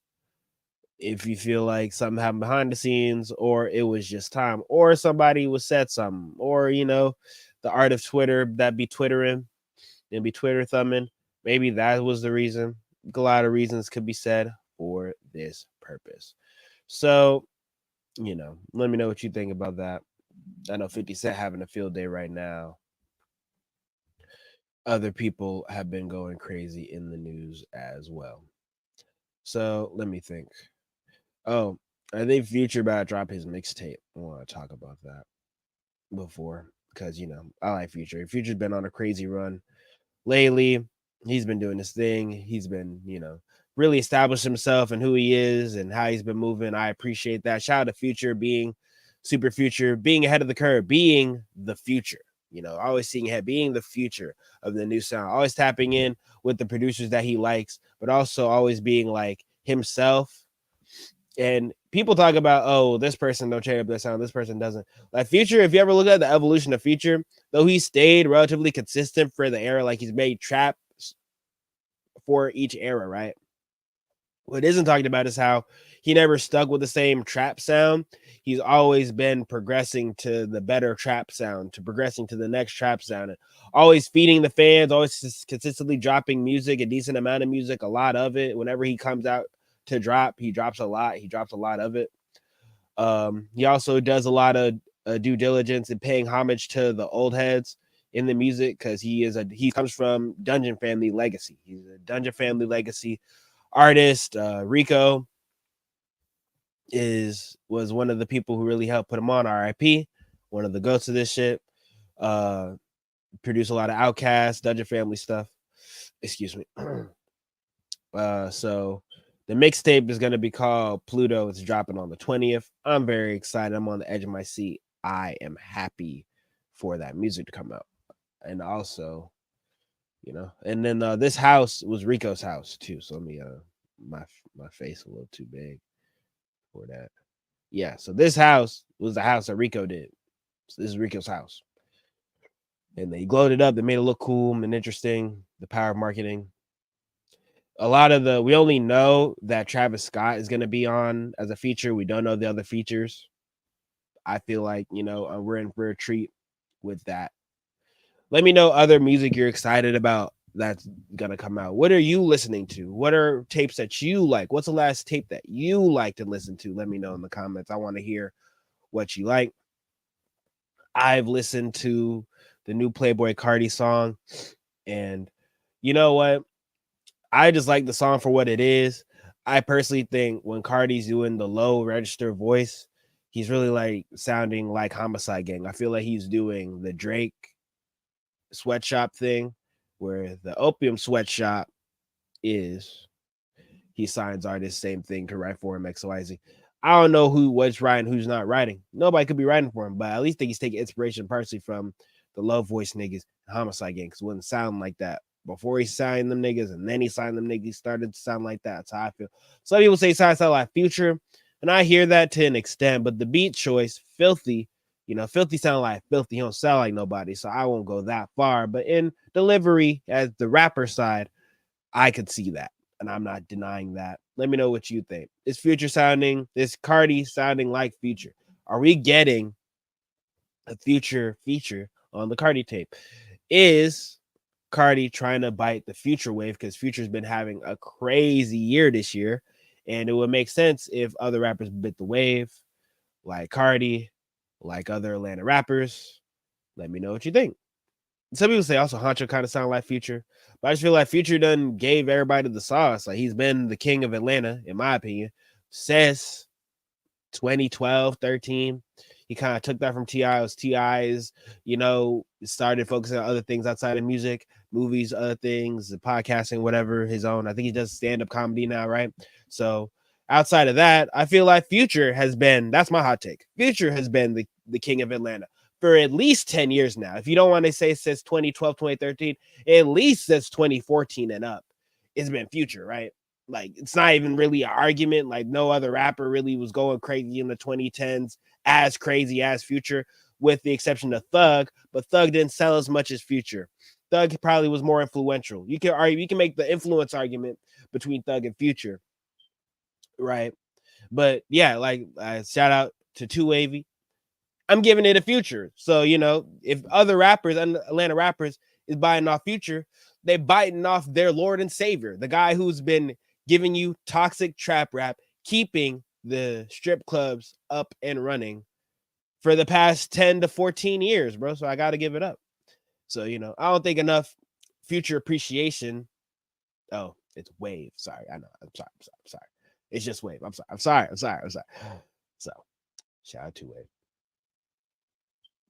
if you feel like something happened behind the scenes, or it was just time, or somebody was said something, or the art of Twitter that be twittering and be Twitter thumbing. Maybe that was the reason. A lot of reasons could be said for this purpose. So, let me know what you think about that. I know 50 Cent having a field day right now. Other people have been going crazy in the news as well. So let me think. Oh, I think Future about to drop his mixtape. I want to talk about that before because I like Future. Future's been on a crazy run lately. He's been doing this thing. He's been, really established himself and who he is and how he's been moving. I appreciate that. Shout out to Future being super future, being ahead of the curve, being the future. Always seeing ahead, being the future of the new sound. Always tapping in with the producers that he likes, but also always being like himself. And people talk about, oh, this person don't change up their sound, this person doesn't. Like Future, if you ever look at the evolution of Future, though he stayed relatively consistent for the era, like he's made trap for each era, right? What isn't talked about is how he never stuck with the same trap sound. He's always been progressing to the better trap sound, to progressing to the next trap sound, and always feeding the fans, always consistently dropping music, a decent amount of music, a lot of it. Whenever he comes out to drop, he drops a lot. He drops a lot of it. He also does a lot of due diligence and paying homage to the old heads in the music because he comes from Dungeon Family legacy. He's a Dungeon Family legacy artist. Rico was one of the people who really helped put him on. RIP, one of the goats of this shit. Produce a lot of Outcast, Dungeon Family stuff. Excuse me. So the mixtape is going to be called Pluto. It's dropping on the 20th. I'm very excited. I'm on the edge of my seat. I am happy for that music to come out. And also, and then this house was Rico's house too. So let me my face a little too big for that. Yeah, so this house was the house that Rico did. So this is Rico's house. And they glowed it up. They made it look cool and interesting. The power of marketing. a lot of we only know that Travis Scott is going to be on as a feature. We don't know the other features. I feel like, we're in for a treat with that. Let me know other music you're excited about that's gonna come out. What are you listening to? What are tapes that you like? What's the last tape that you like to listen to? Let me know in the comments. I want to hear what you like. I've listened to the new Playboy Cardi song, and you know what? I just like the song for what it is. I personally think when Cardi's doing the low register voice, he's really like sounding like Homicide Gang. I feel like he's doing the Drake sweatshop thing, where the Opium Sweatshop is he signs artists, same thing, to write for him, XYZ. I don't know what's writing, who's not writing. Nobody could be writing for him, but at least think he's taking inspiration partially from the low voice niggas and Homicide Gang, because it wouldn't sound like that before he signed them niggas, and then he signed them niggas, he started to sound like that. That's how I feel. Some people say sound like Future, and I hear that to an extent, but the beat choice, Filthy, Filthy sound like Filthy. He don't sound like nobody, so I won't go that far. But in delivery, as the rapper side, I could see that, and I'm not denying that. Let me know what you think. Is Cardi sounding like Future? Are we getting a Future feature on the Cardi tape? Is Cardi trying to bite the Future wave? Because Future's been having a crazy year this year, and it would make sense if other rappers bit the wave, like Cardi, like other Atlanta rappers. Let me know what you think. Some people say also Honcho kind of sound like Future, but I just feel like Future done gave everybody the sauce. Like, he's been the king of Atlanta, in my opinion, since 2012, 13. He kind of took that from T.I. It was T.I.'s, started focusing on other things outside of music, movies, other things, podcasting, whatever, his own. I think he does stand-up comedy now, right? So outside of that, I feel like Future has been, that's my hot take, Future has been the king of Atlanta for at least 10 years now. If you don't want to say since 2012, 2013, at least since 2014 and up, it's been Future, right? Like, it's not even really an argument. Like, no other rapper really was going crazy in the 2010s as crazy as Future, with the exception of Thug, but Thug didn't sell as much as Future. Thug probably was more influential. You can make the influence argument between Thug and Future, right? But yeah, like, shout out to Two Wavy. I'm giving it a Future. So, if other rappers and Atlanta rappers is biting off Future, they biting off their Lord and Savior, the guy who's been giving you toxic trap rap, keeping the strip clubs up and running for the past 10 to 14 years, bro. So I got to give it up. So, I don't think enough Future appreciation. Oh, it's Wave. Sorry. I know. I'm sorry. It's just Wave. I'm sorry. So shout out to Wave.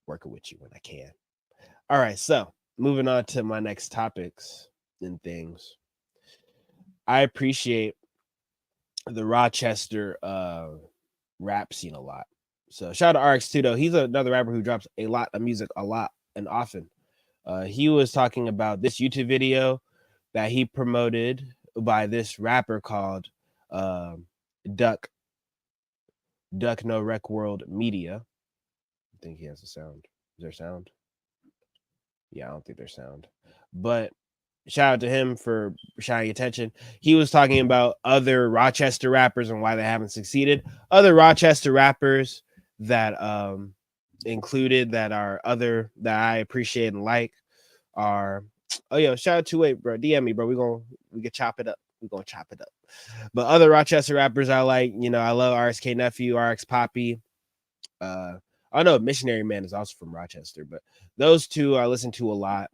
Working with you when I can. All right, so moving on to my next topics and things. I appreciate the Rochester rap scene a lot. So shout out to RX2 though. He's another rapper who drops a lot of music a lot and often. He was talking about this YouTube video that he promoted by this rapper called Duck No Rec World Media. I think he has a sound. Is there sound? Yeah, I don't think there's sound. But shout out to him for shining attention. He was talking about other Rochester rappers and why they haven't succeeded. Other Rochester rappers that included that I appreciate and like are, shout out to Wait, bro. DM me, bro. We can chop it up. We're gonna chop it up. But other Rochester rappers I like, I love RSK Nephew, RX Poppy. I know Missionary Man is also from Rochester, but those two I listen to a lot.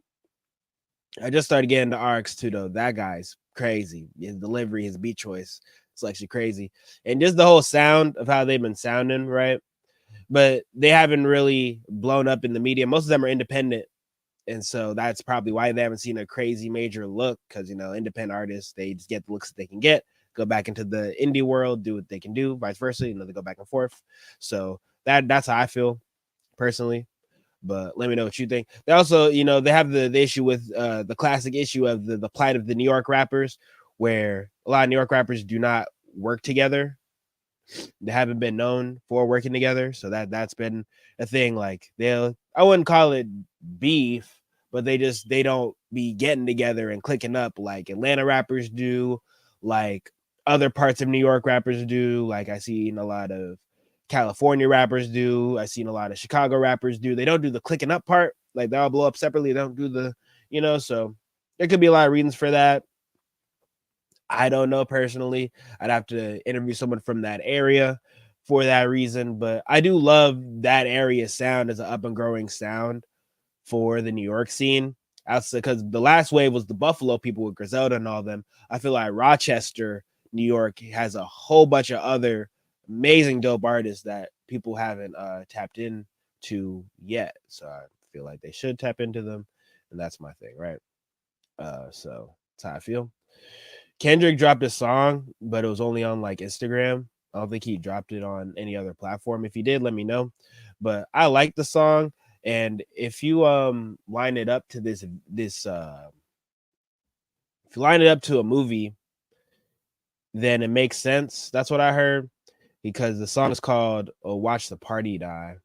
I just started getting to RX2 though. That guy's crazy. His delivery, his beat choice, it's actually crazy. And just the whole sound of how they've been sounding, right? But they haven't really blown up in the media. Most of them are independent. And so that's probably why they haven't seen a crazy major look, because, independent artists, they just get the looks that they can get, go back into the indie world, do what they can do, vice versa. They go back and forth. So that's how I feel personally. But let me know what you think. They also, they have the issue with the classic issue of the plight of the New York rappers, where a lot of New York rappers do not work together. They haven't been known for working together. So that's been a thing. Like, I wouldn't call it beef, but they don't be getting together and clicking up like Atlanta rappers do, like other parts of New York rappers do. Like I seen a lot of California rappers do. I seen a lot of Chicago rappers do. They don't do the clicking up part. Like they all blow up separately. They don't do the, so there could be a lot of reasons for that. I don't know personally. I'd have to interview someone from that area for that reason, but I do love that area sound as an up and growing sound for the New York scene. Because the last wave was the Buffalo people with Griselda and all them. I feel like Rochester, New York has a whole bunch of other amazing dope artists that people haven't tapped into yet. So I feel like they should tap into them, and that's my thing, right? So that's how I feel. Kendrick dropped a song, but it was only on like Instagram. I don't think he dropped it on any other platform. If he did, let me know. But I like the song, and if you line it up to if you line it up to a movie, then it makes sense. That's what I heard, because the song is called "Watch the Party Die,"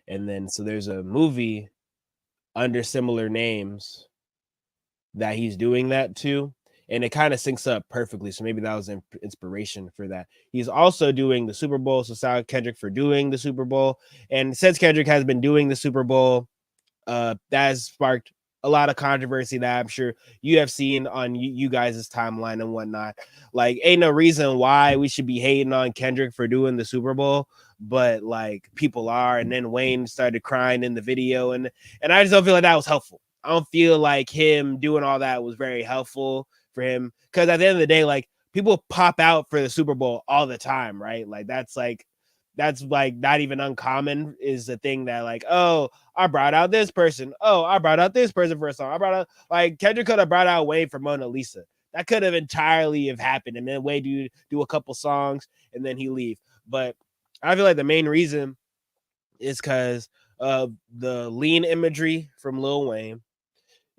and then so there's a movie under similar names that he's doing that to. And it kind of syncs up perfectly. So maybe that was inspiration for that. He's also doing the Super Bowl. So shout out Kendrick for doing the Super Bowl. And since Kendrick has been doing the Super Bowl, that has sparked a lot of controversy that I'm sure you have seen on you guys' timeline and whatnot. Like, ain't no reason why we should be hating on Kendrick for doing the Super Bowl, but like people are. And then Wayne started crying in the video, and I just don't feel like that was helpful. I don't feel like him doing all that was very helpful for him, because at the end of the day, like, people pop out for the Super Bowl all the time, right? Like that's not even uncommon, is the thing that like, oh, I brought out this person. Oh, I brought out this person for a song. I brought out, like, Kendrick could have brought out Wayne for Mona Lisa. That could have entirely have happened, and then Wayne do a couple songs and then he leave. But I feel like the main reason is because of the lean imagery from Lil Wayne.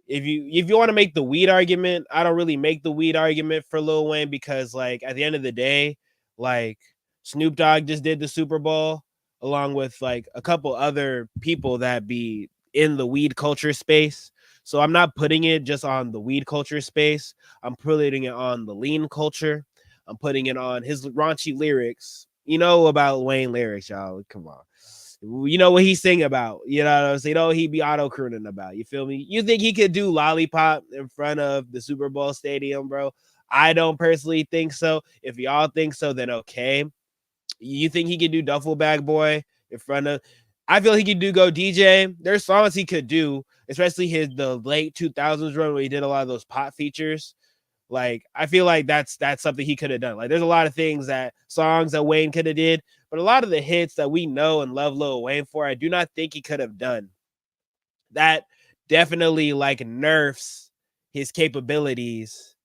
If you want to make the weed argument, I don't really make the weed argument for Lil Wayne, because like at the end of the day, like Snoop Dogg just did the Super Bowl along with like a couple other people that be in the weed culture space. So I'm not putting it just on the weed culture space. I'm putting it on the lean culture. I'm putting it on his raunchy lyrics. You know about Wayne lyrics, y'all. Come on. You know what he's singing about. You know what I'm saying? You know he be auto crooning about. You feel me? You think he could do Lollipop in front of the Super Bowl stadium, bro? I don't personally think so. If y'all think so, then okay. You think he could do Duffel Bag Boy in front of? I feel he could do Go DJ. There's songs he could do, especially the late 2000s run where he did a lot of those pop features. Like, I feel like that's something he could have done. Like, there's a lot of songs that Wayne could have did, but a lot of the hits that we know and love Lil Wayne for, I do not think he could have done. That definitely like nerfs his capabilities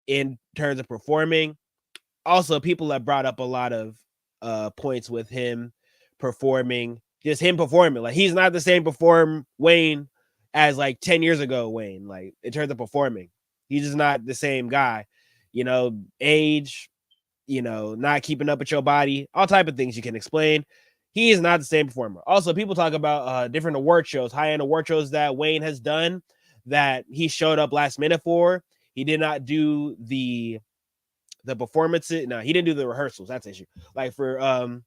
in terms of performing. Also, people have brought up a lot of points with him performing. Like, he's not the same Wayne as like 10 years ago Wayne, like in terms of performing. He's just not the same guy, age, not keeping up with your body, all type of things you can explain. He is not the same performer. Also, people talk about different award shows, high-end award shows that Wayne has done that he showed up last minute for. He did not do the performances. No, he didn't do the rehearsals. That's the issue. Like for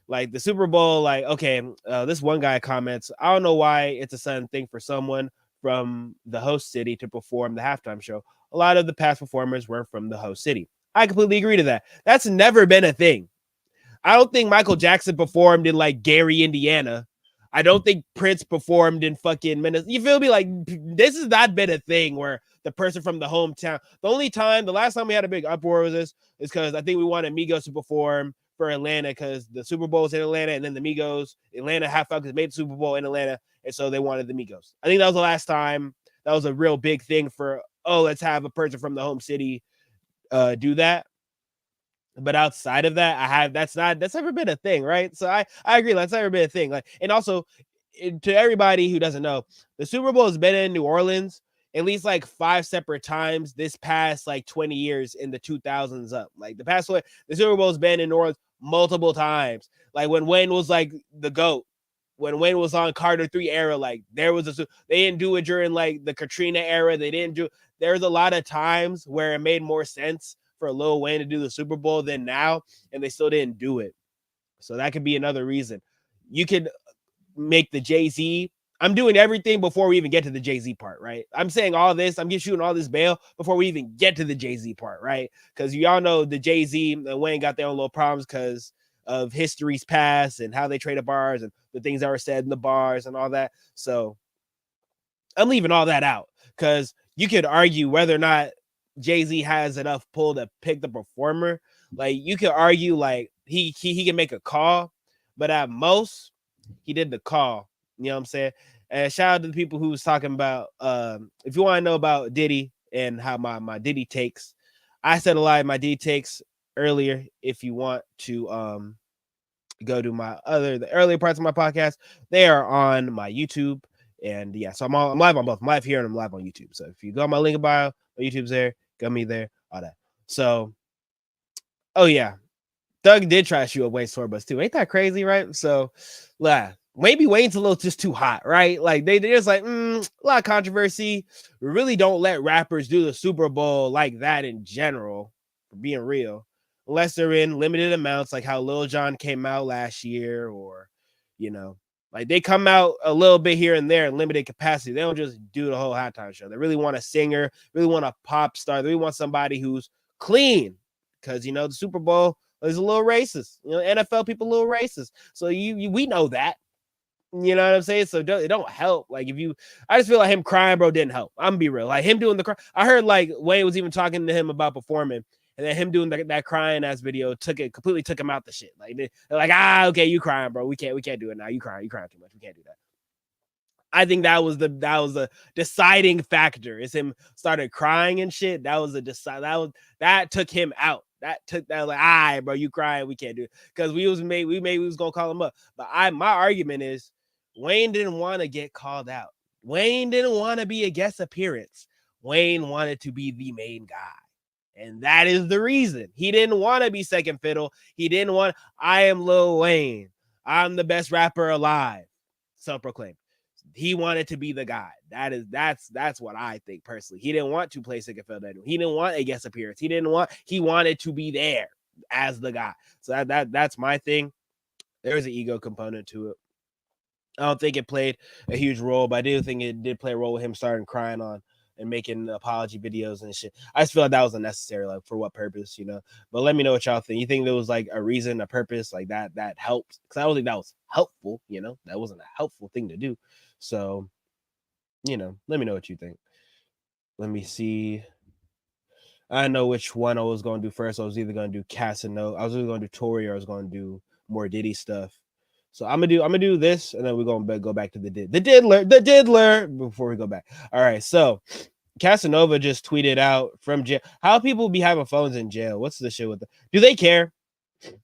like the Super Bowl, like, okay, this one guy comments, I don't know why it's a sudden thing for someone from the host city to perform the halftime show. A lot of the past performers were from the host city. I completely agree to that. That's never been a thing. I don't think Michael Jackson performed in like Gary, Indiana. I don't think Prince performed in fucking Minnesota. You feel me? Like, this has not been a thing where the person from the hometown. The last time we had a big uproar was this, is because I think we wanted Migos to perform for Atlanta, because the Super Bowl is in Atlanta, and then the Migos, Atlanta Half Falcons made the Super Bowl in Atlanta, and so they wanted the Migos. I think that was the last time that was a real big thing for, let's have a person from the home city do that. But outside of that, that's never been a thing, right? So I agree, that's never been a thing. Like, and also, to everybody who doesn't know, the Super Bowl has been in New Orleans at least like 5 separate times this past like 20 years in the 2000s up. Like the Super Bowl has been in New Orleans multiple times. Like when Wayne was like the GOAT, when Wayne was on Carter 3 era, like there was they didn't do it during like the Katrina era. They didn't do. There's a lot of times where it made more sense for Lil Wayne to do the Super Bowl than now, and they still didn't do it. So that could be another reason. You could make the Jay-Z. I'm doing everything before we even get to the Jay-Z part, right? I'm saying all this. I'm just shooting all this bail before we even get to the Jay-Z part, right? Because y'all know the Jay-Z and Wayne got their own little problems because of history's past and how they traded bars and the things that were said in the bars and all that. So I'm leaving all that out because you could argue whether or not Jay-Z has enough pull to pick the performer. Like you could argue like he can make a call, but at most he did the call. You know what I'm saying? And shout out to the people who was talking about if you want to know about Diddy and how my Diddy takes, I said a lot of my Diddy takes earlier. If you want to go to the earlier parts of my podcast, they are on my YouTube. And yeah, so I'm live on both. I'm live here and I'm live on YouTube. So if you go on my link in bio, my YouTube's there, got me there, all that. So oh yeah, Doug did try to shoot a Wayne's tour bus too. Ain't that crazy, right? So maybe Wayne's a little just too hot, right? Like they're just like a lot of controversy. We really don't let rappers do the Super Bowl like that in general, for being real, unless they're in limited amounts, like how Lil Jon came out last year, or like they come out a little bit here and there in limited capacity. They don't just do the whole halftime show. They really want a singer, really want a pop star. They really want somebody who's clean, because the Super Bowl is a little racist. NFL people a little racist. So we know that. You know what I'm saying? So it don't help. Like I just feel like him crying, bro, didn't help. I'm gonna be real. Like him doing the cry. I heard like Wayne was even talking to him about performing, and then him doing that crying ass video completely took him out the shit. Like they're like, okay, you crying, bro. We can't do it now. You crying too much. We can't do that. I think that was the deciding factor. Is him started crying and shit. That took him out. That like, all right, bro, you crying. We can't do it because we was gonna call him up. But my argument is Wayne didn't want to get called out. Wayne didn't want to be a guest appearance. Wayne wanted to be the main guy. And that is the reason. He didn't want to be second fiddle. He didn't want, I am Lil Wayne. I'm the best rapper alive. Self-proclaimed. He wanted to be the guy. That's what I think personally. He didn't want to play second fiddle. He didn't want a guest appearance. He wanted to be there as the guy. So that's my thing. There's an ego component to it. I don't think it played a huge role, but I do think it did play a role with him starting crying on and making apology videos and shit. I just feel like that was unnecessary. Like for what purpose, But let me know what y'all think. You think there was like a reason, a purpose, like that helped? Because I don't think that was helpful. That wasn't a helpful thing to do. So, let me know what you think. Let me see. I know which one I was going to do first. I was either going to do Casanova. I was either going to do Tory, or I was going to do more Diddy stuff. So I'm gonna do this, and then we're gonna go back to the diddler before we go back. All right, so Casanova just tweeted out from jail. How people be having phones in jail? What's the shit with them? Do they care?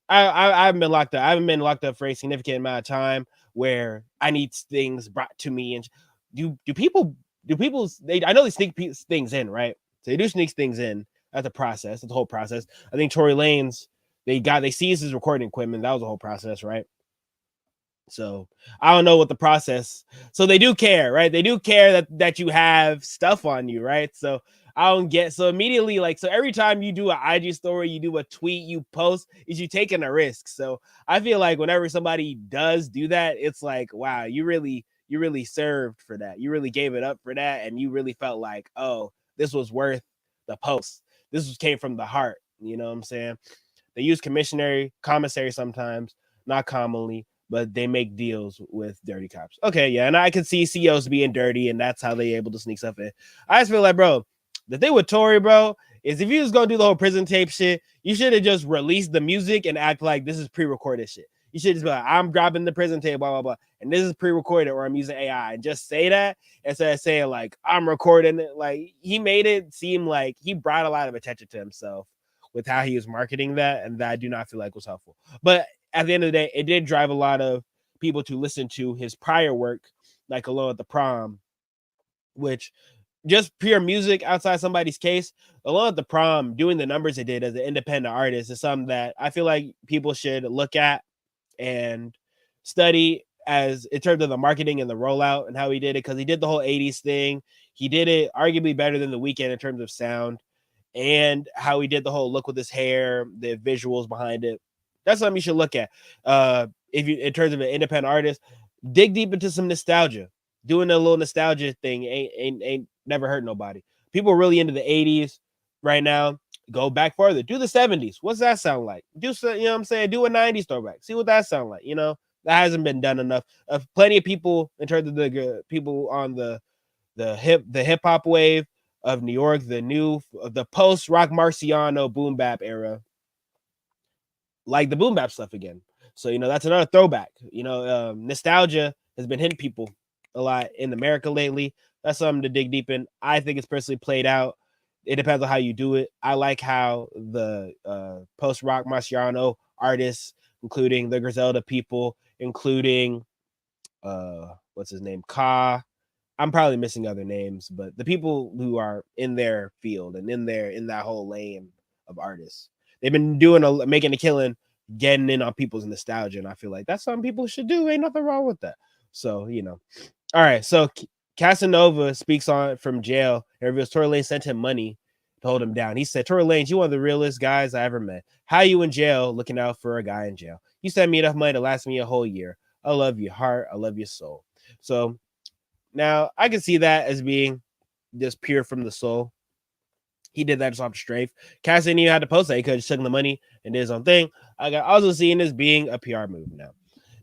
I haven't been locked up. I haven't been locked up for a significant amount of time where I need things brought to me. And do people I know they sneak things in, right? So they do sneak things in. That's a process. That's the whole process. I think Tory Lanez, they seized his recording equipment. That was the whole process, right? So I don't know what the process. So they do care, right? They do care that you have stuff on you, right? So I don't get. So immediately, so every time you do an IG story, you do a tweet, you post, is you taking a risk. So I feel like whenever somebody does do that, it's like, wow, you really served for that. You really gave it up for that, and you really felt like, oh, this was worth the post. This came from the heart. You know what I'm saying? They use commissary sometimes, not commonly, but they make deals with dirty cops. Okay, yeah, and I can see CEOs being dirty, and that's how they able to sneak stuff in. I just feel like, bro, the thing with Tory, bro, is if you was gonna do the whole prison tape shit, you should have just released the music and act like this is pre-recorded shit. You should just be like, I'm grabbing the prison tape, blah, blah, blah, and this is pre-recorded, or I'm using AI, and just say that instead of saying, like, I'm recording it. Like, he made it seem like he brought a lot of attention to himself with how he was marketing that, and that I do not feel like was helpful. But at the end of the day, it did drive a lot of people to listen to his prior work, like Alone at the Prom, which just pure music outside somebody's case. Alone at the Prom, doing the numbers it did as an independent artist is something that I feel like people should look at and study as in terms of the marketing and the rollout and how he did it, because he did the whole 80s thing. He did it arguably better than The Weeknd in terms of sound, and how he did the whole look with his hair, the visuals behind it. That's something you should look at. If you, in terms of an independent artist, dig deep into some nostalgia. Doing a little nostalgia thing ain't never hurt nobody. People are really into the 80s right now. Go back further. Do the 70s. What's that sound like? Do some, you know what I'm saying? Do a 90s throwback. See what that sound like. You know, that hasn't been done enough. Plenty of people in terms of the people on the hip hop wave of New York, the post Rock Marciano boom bap era, like the boom bap stuff again. So, you know, that's another throwback. You know, nostalgia has been hitting people a lot in America lately. That's something to dig deep in. I think it's personally played out. It depends on how you do it. I like how the post Rock Marciano artists, including the Griselda people, including what's his name, Ka. I'm probably missing other names, but the people who are in their field and in that whole lane of artists, they've been making a killing, getting in on people's nostalgia, and I feel like that's something people should do. Ain't nothing wrong with that. So, you know, all right. So Casanova speaks on from jail and reveals Tory Lanez sent him money to hold him down. He said, "Tory Lanez, you one of the realest guys I ever met. How you in jail looking out for a guy in jail? You sent me enough money to last me a whole year. I love your heart. I love your soul." So now I can see that as being just pure from the soul. He did that just off the strength. Cass didn't even have to post that. He could have just took the money and did his own thing. I got also seeing this being a PR move now.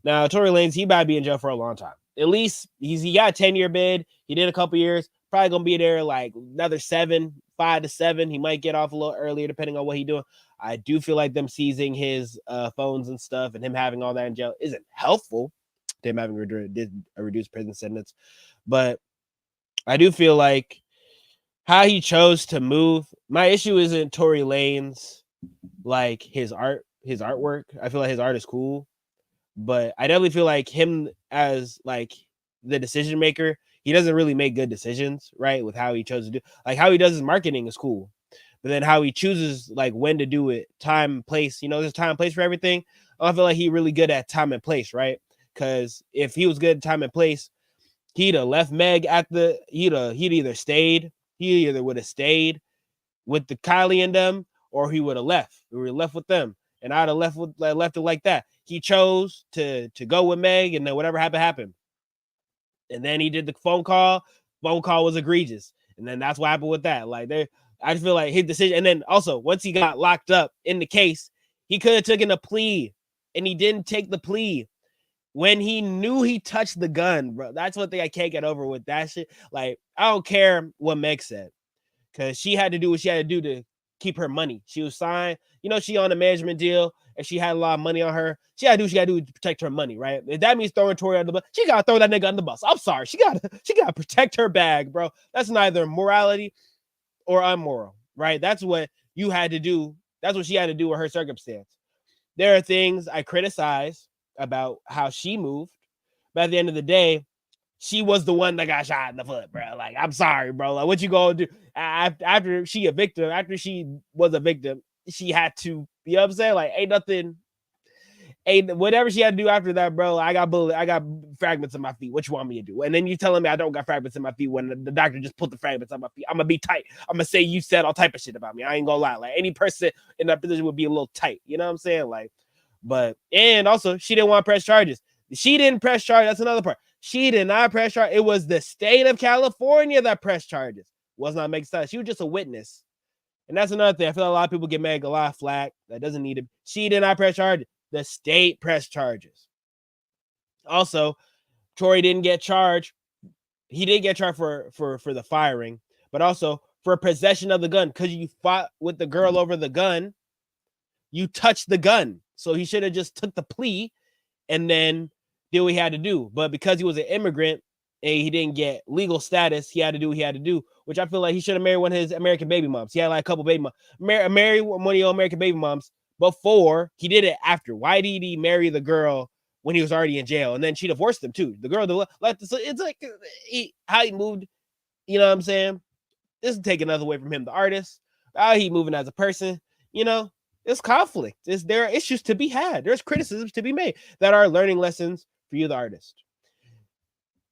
Now, Tory Lanez, he might be in jail for a long time. At least he got a 10-year bid. He did a couple years. Probably going to be there like another 5 to 7. He might get off a little earlier depending on what he's doing. I do feel like them seizing his phones and stuff and him having all that in jail isn't helpful to him having a reduced prison sentence. But I do feel like how he chose to move. My issue isn't Tory Lanez, like his artwork. I feel like his art is cool, but I definitely feel like him as like the decision maker, he doesn't really make good decisions, right? With how he chose to do, like how he does his marketing is cool, but then how he chooses like when to do it, time, place. You know, there's time and place for everything. I feel like he's really good at time and place, right? Because if he was good at time and place, he'd have left Meg at he'd either stayed. He either would have stayed with the Kylie and them, or he would have left. We were left with them, and I'd have left it like that. He chose to go with Meg, and then whatever happened. And then he did the phone call. Phone call was egregious, and then that's what happened with that. Like I feel like his decision. And then also once he got locked up in the case, he could have taken a plea, and he didn't take the plea. When he knew he touched the gun, bro, that's one thing I can't get over with that shit. Like, I don't care what Meg said, because she had to do what she had to do to keep her money. She was signed, you know, she on a management deal, and she had a lot of money on her. She had to do what she had to do to protect her money, right? If that means throwing Tory under the bus, she gotta throw that nigga under the bus. I'm sorry, she gotta protect her bag, bro. That's neither morality or immoral, right? That's what you had to do. That's what she had to do with her circumstance. There are things I criticize about how she moved, but at the end of the day, she was the one that got shot in the foot, bro. Like, I'm sorry, bro. Like, what you gonna do after she was a victim? She had to, you know what I'm saying? Like, whatever she had to do after that, bro. I got fragments in my feet. What you want me to do? And then you telling me I don't got fragments in my feet when the doctor just put the fragments on my feet. I'm gonna be tight. I'm gonna say you said all type of shit about me. I ain't gonna lie. Like, any person in that position would be a little tight. You know what I'm saying? Like, but and also she didn't want to press charges. She didn't press charges. That's another part. She did not press charges. It was the state of California that pressed charges. Was not making sense. She was just a witness. And that's another thing. I feel like a lot of people get mad, a lot of flack. That doesn't need to. She did not press charges. The state pressed charges. Also, Tory didn't get charged. He did get charged for the firing, but also for possession of the gun, because you fought with the girl over the gun. You touched the gun. So he should have just took the plea and then did what he had to do. But because he was an immigrant and he didn't get legal status, he had to do what he had to do, which I feel like he should have married one of his American baby moms. He had like a couple baby moms. Marry one of your American baby moms before. He did it after. Why did he marry the girl when he was already in jail? And then she divorced him too. The girl, it's like how he moved, you know what I'm saying? This is taking nothing away from him, the artist. How he moving as a person, you know? It's conflict. There are issues to be had. There's criticisms to be made that are learning lessons For you, the artist.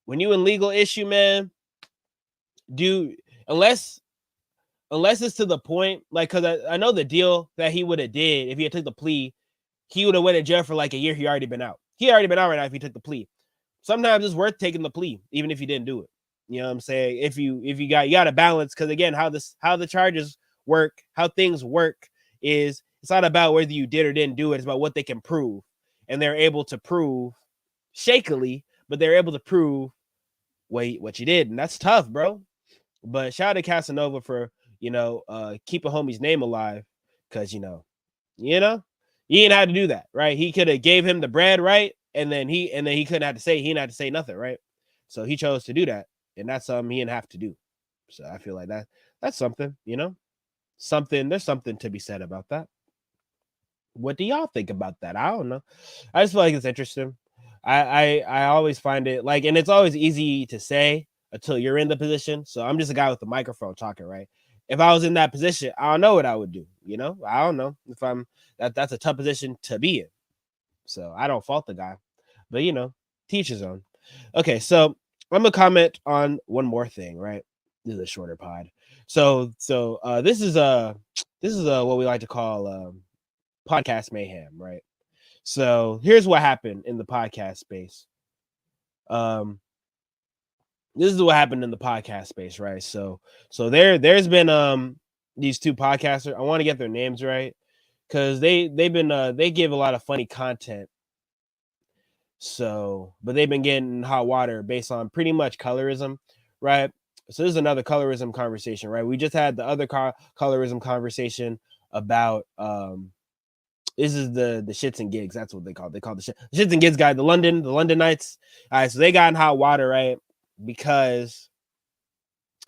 When you in legal issue, man, unless it's to the point, like, because I know the deal that he would have did if he had took the plea, he would have went to jail for like a year. He already been out. He already been out right now if he took the plea. Sometimes it's worth taking the plea, even if you didn't do it. You know what I'm saying? If you got to balance, because again, how the charges work, how things work is it's not about whether you did or didn't do it. It's about what they can prove, and they're able to prove shakily, but they're able to prove what you did, and that's tough, bro. But shout out to Casanova for keeping homie's name alive, because you didn't have to do that, right? He could have gave him the bread, right? And then he couldn't have to say, he didn't have to say nothing, right? So he chose to do that, and that's something he didn't have to do. So I feel like that's something, there's something to be said about that. What do y'all think about that? I don't know. I just feel like it's interesting. I always find it like, and it's always easy to say until you're in the position. So I'm just a guy with a microphone talking, right? If I was in that position, I don't know what I would do. I don't know if that's a tough position to be in. So I don't fault the guy, but teach his own. Okay, so I'm gonna comment on one more thing, right? This is a shorter pod. So this is what we like to call podcast mayhem, right? So here's what happened in the podcast space. This is what happened in the podcast space, right? So there's been these two podcasters. I want to get their names right because they give a lot of funny content. So, but they've been getting hot water based on pretty much colorism, right? So this is another colorism conversation, right? We just had the other colorism conversation about this is the shits and gigs. That's what they call it. They call the shits and gigs guy, the London Knights. All right, so they got in hot water, right? Because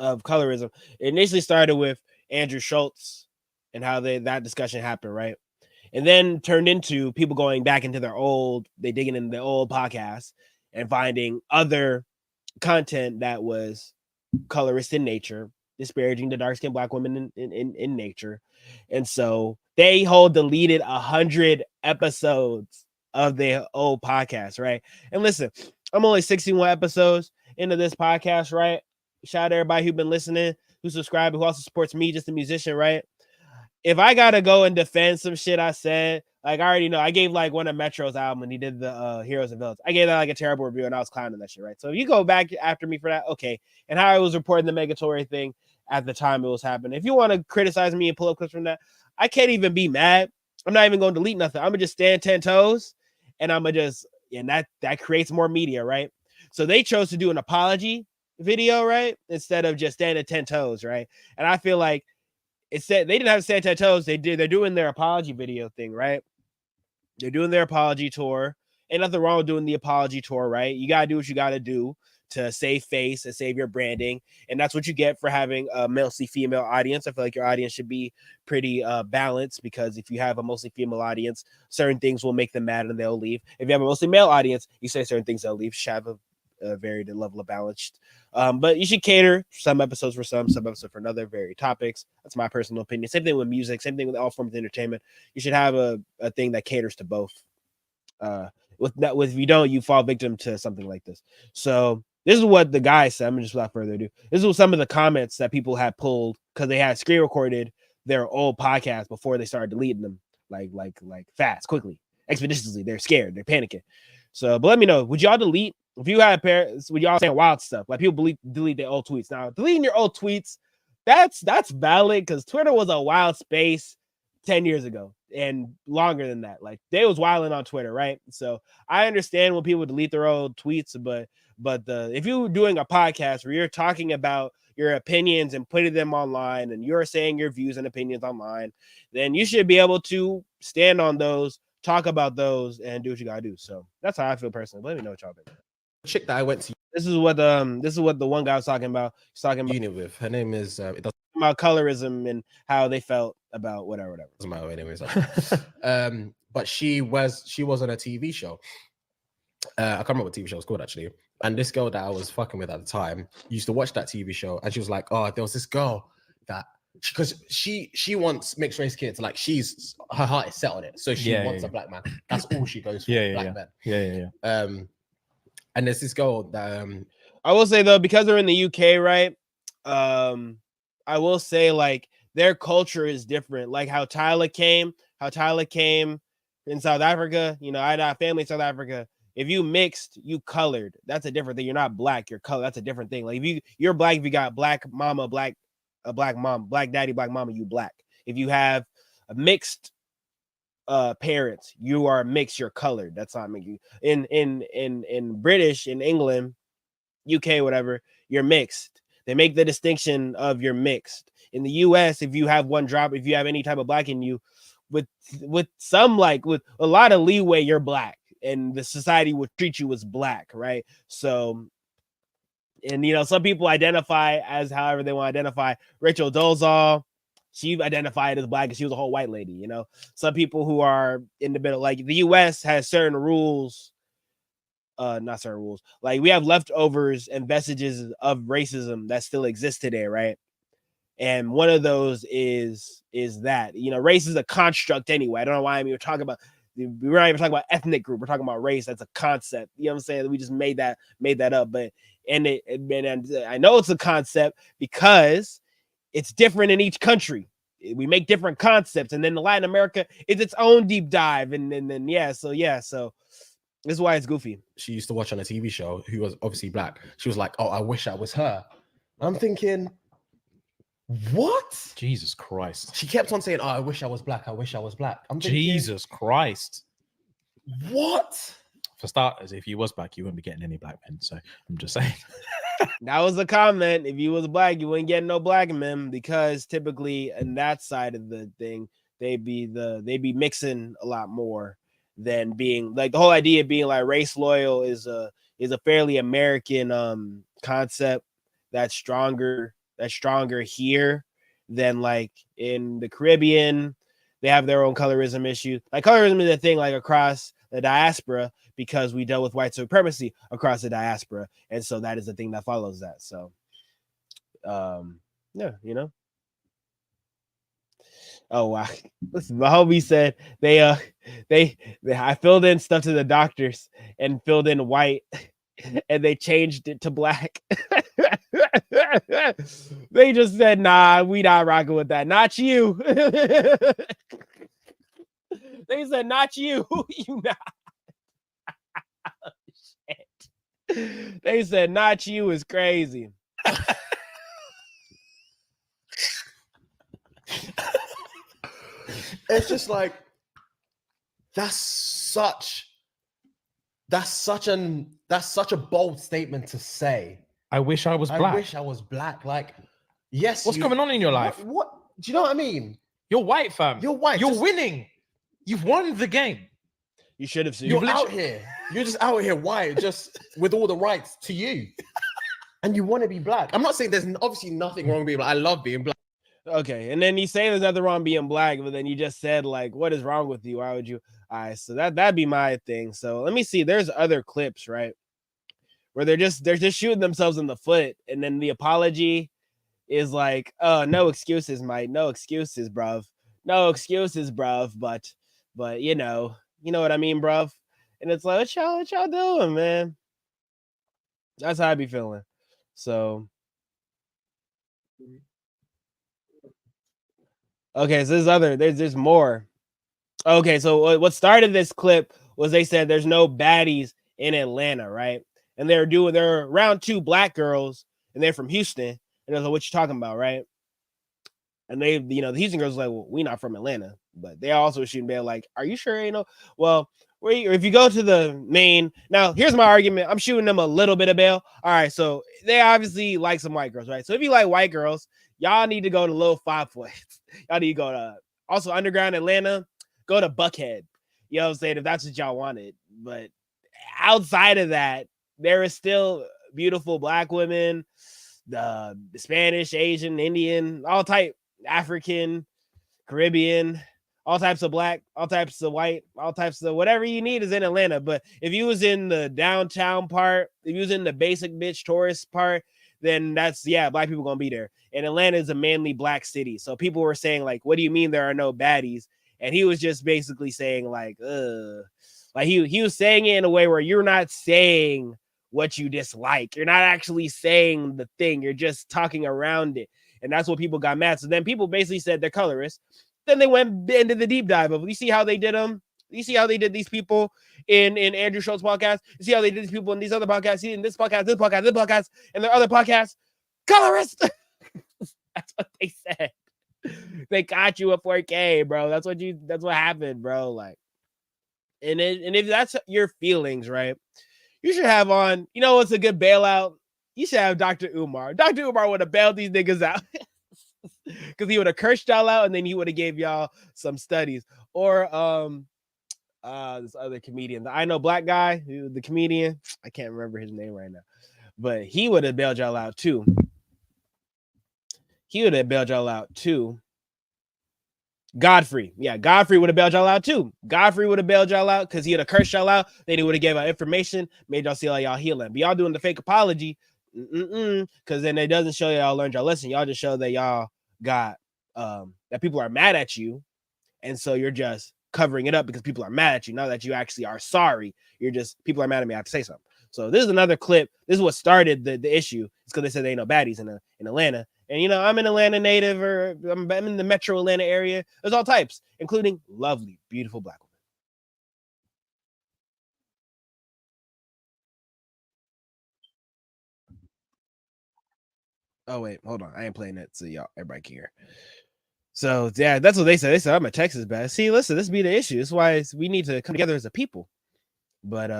of colorism. It initially started with Andrew Schultz and how that discussion happened, right? And then turned into people going back into they digging in the old podcasts and finding other content that was colorist in nature, disparaging the dark-skinned Black women in nature. And so they deleted 100 episodes of their old podcast, right? And listen, I'm only 61 episodes into this podcast, right? Shout out to everybody who's been listening, who subscribed, who also supports me, just a musician, right? If I gotta go and defend some shit I said, like I already know, I gave like one of Metro's album and he did the Heroes and Villains. I gave that like a terrible review and I was clowning that shit, right? So if you go back after me for that, okay. And how I was reporting the Megatory thing at the time it was happening. If you want to criticize me and pull up clips from that, I can't even be mad. I'm not even going to delete nothing. I'm gonna just stand 10 toes and I'm gonna just, and that creates more media, right? So they chose to do an apology video, right? Instead of just standing 10 toes, right? And I feel like it said they didn't have to stand 10 toes. They're doing their apology video thing, right? They're doing their apology tour. Ain't nothing wrong with doing the apology tour, right? You gotta do what you gotta do to save face and save your branding. And that's what you get for having a mostly female audience. I feel like your audience should be pretty balanced, because if you have a mostly female audience, certain things will make them mad and they'll leave. If you have a mostly male audience, you say certain things, they'll leave. Should have a varied level of balance. But you should cater some episodes for some episodes for another, varied topics. That's my personal opinion. Same thing with music, same thing with all forms of entertainment. You should have a thing that caters to both. If you don't, you fall victim to something like this. So this is what the guy said. I'm just without further ado. This is some of the comments that people had pulled because they had screen recorded their old podcast before they started deleting them, like fast, quickly, expeditiously. They're scared, they're panicking. So, but let me know, would y'all delete if you had parents? Would y'all saying wild stuff like people delete their old tweets? Now, deleting your old tweets, that's valid because Twitter was a wild space 10 years ago and longer than that. Like they was wilding on Twitter, right? So I understand when people delete their old tweets, but if you're doing a podcast where you're talking about your opinions and putting them online and you're saying your views and opinions online, then you should be able to stand on those, talk about those, and do what you gotta do. So that's how I feel personally. Let me know what y'all think. Chick that I went to This is what the one guy was talking about. He's talking about uni with. Her name is it doesn't about colorism and how they felt about whatever. matter anyways. But she was on a TV show. I can't remember what TV show it was called actually. And this girl that I was fucking with at the time used to watch that TV show, and she was like, "Oh, there was this girl that because she wants mixed race kids. Like her heart is set on it, so she wants a black man. That's all she goes for. Black men. Yeah. And there's this girl that I will say though, because they're in the UK, right? I will say like their culture is different. Like how Tyler came in South Africa. You know, I had a family in South Africa. If you mixed, you colored. That's a different thing. You're not black. You're color. That's a different thing. Like if you're black, if you got black mama, black mom, black daddy, black mama, you black. If you have a mixed parents, you are mixed. You're colored. That's not making you in British, in England, UK, whatever. You're mixed. They make the distinction of you're mixed. In the US, if you have one drop, if you have any type of black in you, with some like with a lot of leeway, you're black, and the society will treat you as black, right? So, and you know, some people identify as however they want to identify. Rachel Dolezal, she identified as black, and she was a whole white lady. You know, some people who are in the middle, like the US has certain rules. Not certain rules. Like we have leftovers and vestiges of racism that still exist today, right? And one of those is that, you know, race is a construct anyway. I don't know why we're talking about. We're not even talking about ethnic group. We're talking about race. That's a concept. You know what I'm saying? We just made that up. But and I know it's a concept because it's different in each country. We make different concepts, and then Latin America is its own deep dive. And then so this is why it's goofy. she used to watch on a TV show, who was obviously black. She was like, "Oh, I wish I was her." I'm thinking, what? Jesus Christ. She kept on saying, "Oh, I wish I was black. I wish I was black." I'm thinking, Jesus Christ. what? For starters, if you was black, you wouldn't be getting any black men. So I'm just saying. That was the comment. If you was black, you wouldn't get no black men, because typically in that side of the thing, they be mixing a lot more than being like the whole idea of being like race loyal is a fairly American concept that's stronger here than like in the Caribbean. They have their own colorism issue. Like colorism is a thing like across the diaspora, because we dealt with white supremacy across the diaspora, and so that is the thing that follows that. So yeah, you know. Oh wow. Listen, my homie said they I filled in stuff to the doctors and filled in white and they changed it to black. They just said, nah, we not rocking with that. Not you. They said, not you. You not. Shit. They said, not you is crazy. It's just like that's such a bold statement to say. I wish I was black. I wish I was black. Like, yes. What's going on in your life? What? Do you know what I mean? You're white, fam. You're white. You're winning. You've won the game. You should have seen. You're out here. You're just out here white, just with all the rights to you. And you want to be black. I'm not saying there's obviously nothing wrong with being black. I love being black. Okay, and then you say there's nothing wrong being black, but then you just said like, what is wrong with you? Why would you? All right, so that'd be my thing. So let me see. There's other clips, right, where they're just shooting themselves in the foot, and then the apology is like, oh, no excuses, Mike, no excuses, bruv, no excuses, bruv, but you know what I mean, bruv. And it's like, what y'all doing, man? That's how I be feeling. So. Okay, so there's more. Okay, so what started this clip was they said there's no baddies in Atlanta, right? And they're around 2 black girls, and they're from Houston, and they're like, what you talking about, right? And they, the Houston girls were like, well, we not from Atlanta, but they also shooting bail like, are you sure? Well, if you go to the main, now here's my argument. I'm shooting them a little bit of bail. All right, so they obviously like some white girls, right? So if you like white girls, y'all need to go to Lil 5 Points. Y'all need to go to also Underground Atlanta. Go to Buckhead. You know what I'm saying? If that's what y'all wanted. But outside of that, there is still beautiful black women, the Spanish, Asian, Indian, all type, African, Caribbean, all types of black, all types of white, all types of whatever you need is in Atlanta. But if you was in the downtown part, if you was in the basic bitch tourist part, then that's, black people gonna be there. And Atlanta is a mainly black city. So people were saying like, what do you mean there are no baddies? And he was just basically saying like he was saying it in a way where you're not saying what you dislike. You're not actually saying the thing. You're just talking around it. And that's what people got mad. So then people basically said they're colorists. Then they went into the deep dive of, you see how they did them? You see how they did these people in Andrew Schultz's podcast? You see how they did these people in these other podcasts? See in this podcast, and their other podcasts? Colorist. That's what they said. They got you a 4K, bro. That's what happened, bro. Like, and if that's your feelings, right? You should have on, you know what's a good bailout? You should have Dr. Umar. Dr. Umar would have bailed these niggas out. Because he would have cursed y'all out and then he would have gave y'all some studies. Or this other comedian, the I Know Black guy, the comedian, I can't remember his name right now, but he would have bailed y'all out too. Godfrey. Yeah, Godfrey would have bailed y'all out too. Godfrey would have bailed y'all out because he would have cursed y'all out. Then he would have gave out information, made y'all see how y'all healing. But y'all doing the fake apology, because then it doesn't show y'all learned your lesson. Y'all just show that y'all got that people are mad at you, and so you're just covering it up because people are mad at you. Not that you actually are sorry. You're just, people are mad at me. I have to say something. So this is another clip. This is what started the issue. It's because they said they ain't no baddies in Atlanta. And, you know, I'm an Atlanta native, or I'm in the metro Atlanta area. There's all types, including lovely, beautiful Black women. Oh, wait, hold on. I ain't playing that so y'all, everybody can hear. So, yeah, that's what they said. They said, I'm a Texas bad. See, listen, this be the issue. This is why we need to come together as a people. But,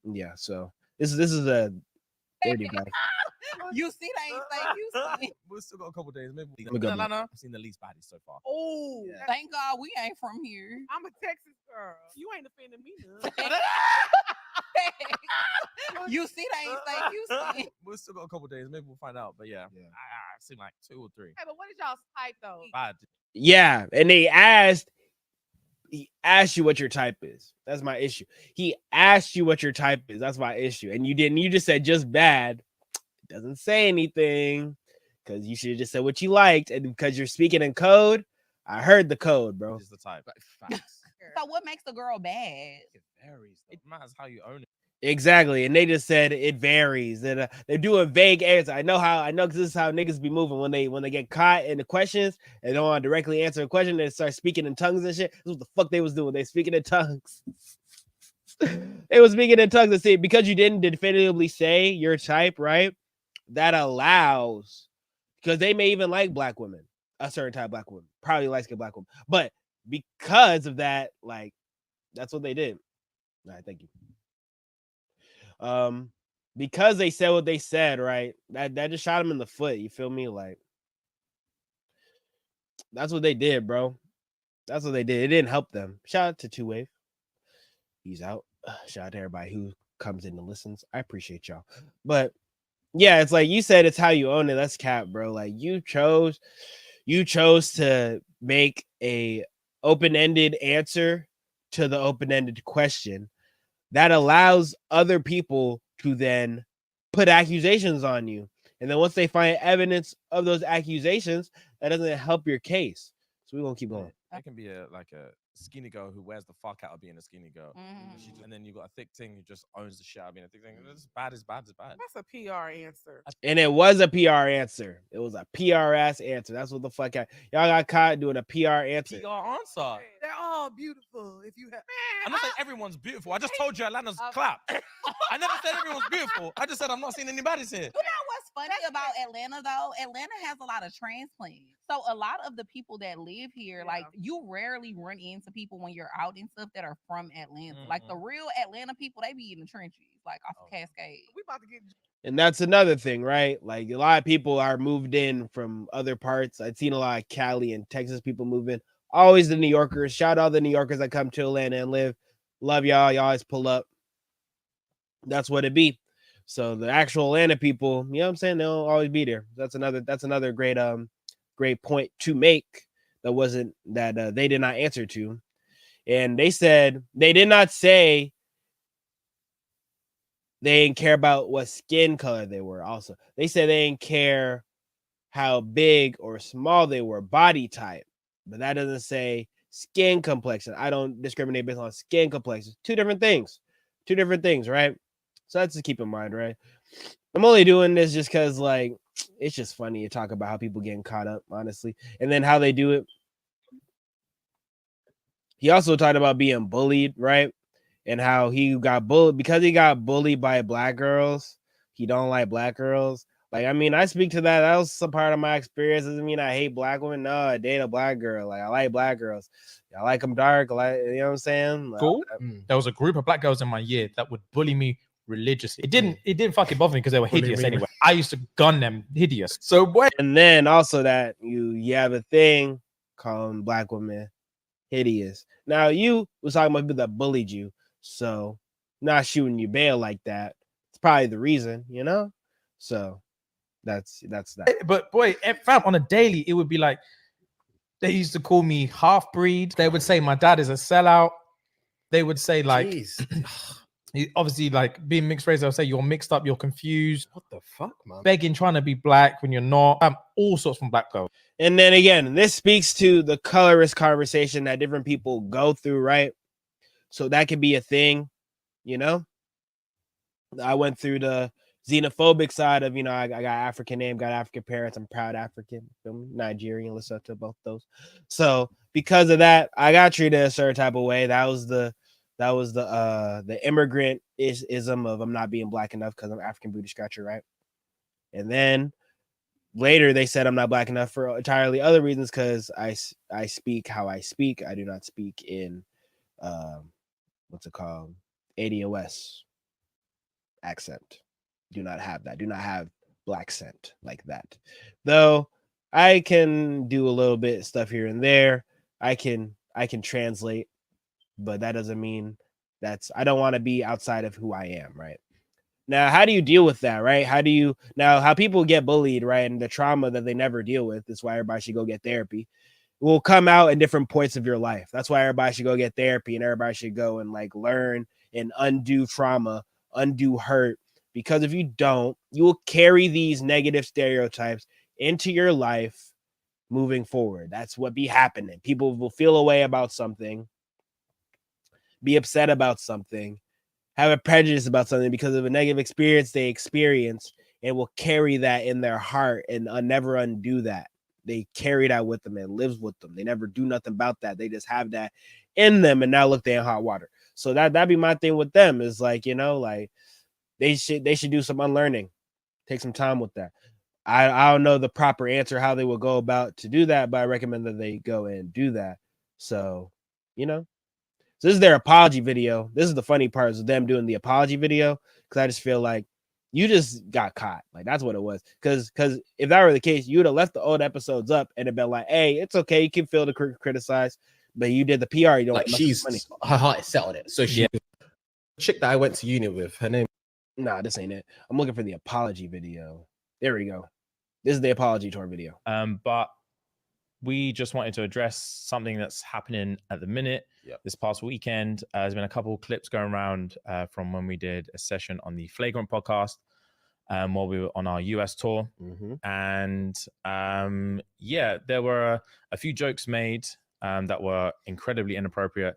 yeah, so this is a dirty guy. You see, they ain't say you see. We'll still got a couple days. Maybe I'm a good man. I've seen the least baddies so far. Oh, thank God we ain't from here. I'm a Texas girl. You ain't offending me, You see, they ain't say you see. We'll still got a couple days. Maybe we'll find out. But yeah, I've seen like 2 or 3. Hey, but what is y'all's type though? Bad. Yeah, and he asked you what your type is. That's my issue. He asked you what your type is. That's my issue. And you didn't. You just said just bad. It doesn't say anything because you should have just said what you liked. And because you're speaking in code, I heard the code, bro. Is the type. So what makes a girl bad? It varies. It matters how you own it. Exactly. And they just said it varies. And they do a vague answer. I know because this is how niggas be moving when they get caught in the questions and don't want to directly answer a question. They start speaking in tongues and shit. This is what the fuck they was doing. They speaking in tongues. They was speaking in tongues and say, because you didn't definitively say your type, right? That allows, because they may even like Black women, a certain type of Black woman, probably light-skinned Black woman. But because of that, like, that's what they did. All right, thank you. Because they said what they said, right? That just shot him in the foot. You feel me? Like, that's what they did, bro. That's what they did. It didn't help them. Shout out to Two Wave. He's out. Shout out to everybody who comes in and listens. I appreciate y'all. But yeah, it's like you said, it's how you own it. That's cap, bro. Like you chose to make a open-ended answer to the open-ended question that allows other people to then put accusations on you. And then once they find evidence of those accusations, that doesn't help your case. So we're gonna keep going. It can be a skinny girl who wears the fuck out of being a skinny girl. And then you got a thick thing who just owns the shit out of being a thick thing. It's bad. That's a PR answer. And it was a PR answer. It was a PR ass answer. That's what the fuck y'all got caught doing a PR answer. PR answer. They're all beautiful. If you have, I'm not saying everyone's beautiful. I just told you Atlanta's clap. I never said everyone's beautiful. I just said I'm not seeing anybody's here. You know what's funny about Atlanta though? Atlanta has a lot of transplants. So a lot of the people that live here, like you rarely run into people when you're out and stuff that are from Atlanta. Like the real Atlanta people, they be in the trenches, like off of Cascade. we about to get. And that's another thing, right? Like a lot of people are moved in from other parts. I've seen a lot of Cali and Texas people move in. Always the New Yorkers. Shout out the New Yorkers that come to Atlanta and live. Love y'all. Y'all always pull up. That's what it be. So the actual Atlanta people, you know what I'm saying? They'll always be there. That's another great point to make that they did not answer to. And they said they did not say they didn't care about what skin color they were. Also, they said they didn't care how big or small they were, body type, but that doesn't say skin complexion. I don't discriminate based on skin complexion. Two different things, right? So that's to keep in mind, right? I'm only doing this just because, like, it's just funny to talk about how people getting caught up, honestly, and then how they do it. He also talked about being bullied, right? And how he got bullied because he got bullied by black girls. He don't like black girls. Like, I mean, I speak to that. That was some part of my experience. Doesn't mean I hate black women. No, I date a black girl. Like, I like black girls. I like them dark. Like, you know what I'm saying? Like, School, there was a group of black girls in my year that would bully me religiously. It didn't fucking bother me because they were hideous anyway. I used to gun them hideous. So boy, and then also that you have a thing calling black women hideous. Now you was talking about people that bullied you, so not shooting you bail like that. It's probably the reason, you know. So that's that. But boy, fam, on a daily, it would be like they used to call me half breed. They would say my dad is a sellout. They would say like, obviously, like being mixed race, they'll say you're mixed up, you're confused. What the fuck, man? Begging, trying to be black when you're not. All sorts from black girls. And then again, this speaks to the colorist conversation that different people go through, right? So that could be a thing, you know. I went through the xenophobic side of, you know, I got African name, got African parents. I'm proud African, Nigerian. Listen up to both those. So because of that, I got treated a certain type of way. That was the immigrant ism of I'm not being black enough because I'm African booty scratcher, right? And then later they said I'm not black enough for entirely other reasons because I speak how I speak. I do not speak in what's it called? ADOS accent. Do not have that. Do not have black scent like that. Though I can do a little bit stuff here and there. I can translate, but that doesn't mean I don't want to be outside of who I am, right? Now, how do you deal with that, right? How people get bullied, right? And the trauma that they never deal with is why everybody should go get therapy. It will come out in different points of your life. That's why everybody should go get therapy and everybody should go and like learn and undo trauma, undo hurt. Because if you don't, you will carry these negative stereotypes into your life moving forward. That's what be happening. People will feel a way about something, be upset about something, have a prejudice about something because of a negative experience they experience, and will carry that in their heart and never undo that. They carry that with them and lives with them. They never do nothing about that. They just have that in them, and now look, they're in hot water. So that'd be my thing with them is like, you know, like they should do some unlearning, take some time with that. I don't know the proper answer how they will go about to do that, but I recommend that they go and do that. So, you know. So this is their apology video. This is the funny part is them doing the apology video because I just feel like you just got caught. Like that's what it was. Because if that were the case, you would have left the old episodes up and it'd been like, hey, it's okay. You can feel the criticize, but you did the PR. You don't like she's money. Her heart is set on it. So she, chick that I went to uni with, her name. Nah, this ain't it. I'm looking for the apology video. There we go. This is the apology tour video. But we just wanted to address something that's happening at the minute. This past weekend, there's been a couple of clips going around from when we did a session on the Flagrant podcast while we were on our US tour. And there were a few jokes made that were incredibly inappropriate.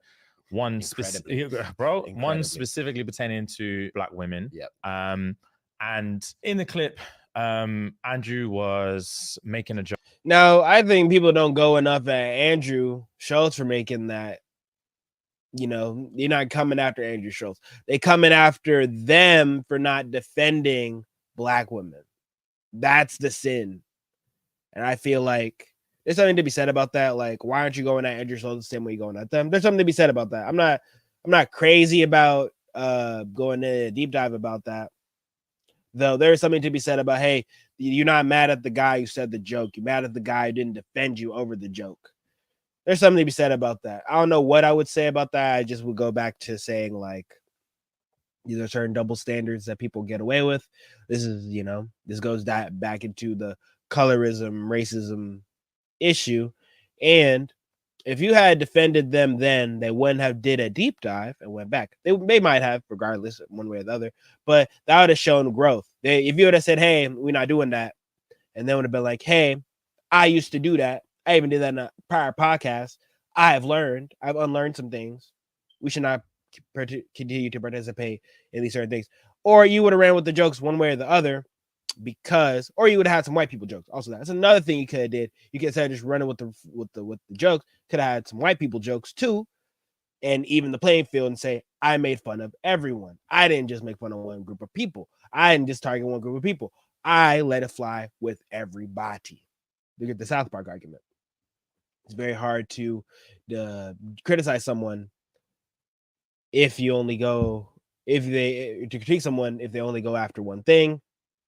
One specifically pertaining to black women. And in the clip, Andrew was making a joke. Now, I think people don't go enough at Andrew Schultz for making that. You know, you're not coming after Andrew Schultz. They coming after them for not defending black women. That's the sin. And I feel like there's something to be said about that. Like, why aren't you going at Andrew Schultz the same way you're going at them? There's something to be said about that. I'm not crazy about going in a deep dive about that. Though there's something to be said about, hey, you're not mad at the guy who said the joke. You're mad at the guy who didn't defend you over the joke. There's something to be said about that. I don't know what I would say about that. I just would go back to saying, like, these are certain double standards that people get away with. This is, you know, this goes back into the colorism, racism issue. And if you had defended them then, they wouldn't have did a deep dive and went back. They might have, regardless, one way or the other. But that would have shown growth. If you would have said, hey, we're not doing that, and then would have been like, hey, I used to do that. I even did that in a prior podcast. I've unlearned some things. We should not continue to participate in these certain things, or you would have ran with the jokes one way or the other, because, or you would have had some white people jokes. Also, that's another thing you could have did. You could instead of just running with the jokes, could have had some white people jokes too, and even the playing field and say, I made fun of everyone. I didn't just make fun of one group of people. I didn't just target one group of people. I let it fly with everybody. Look at the South Park argument. It's very hard to criticize someone if you only go, to critique someone if they only go after one thing,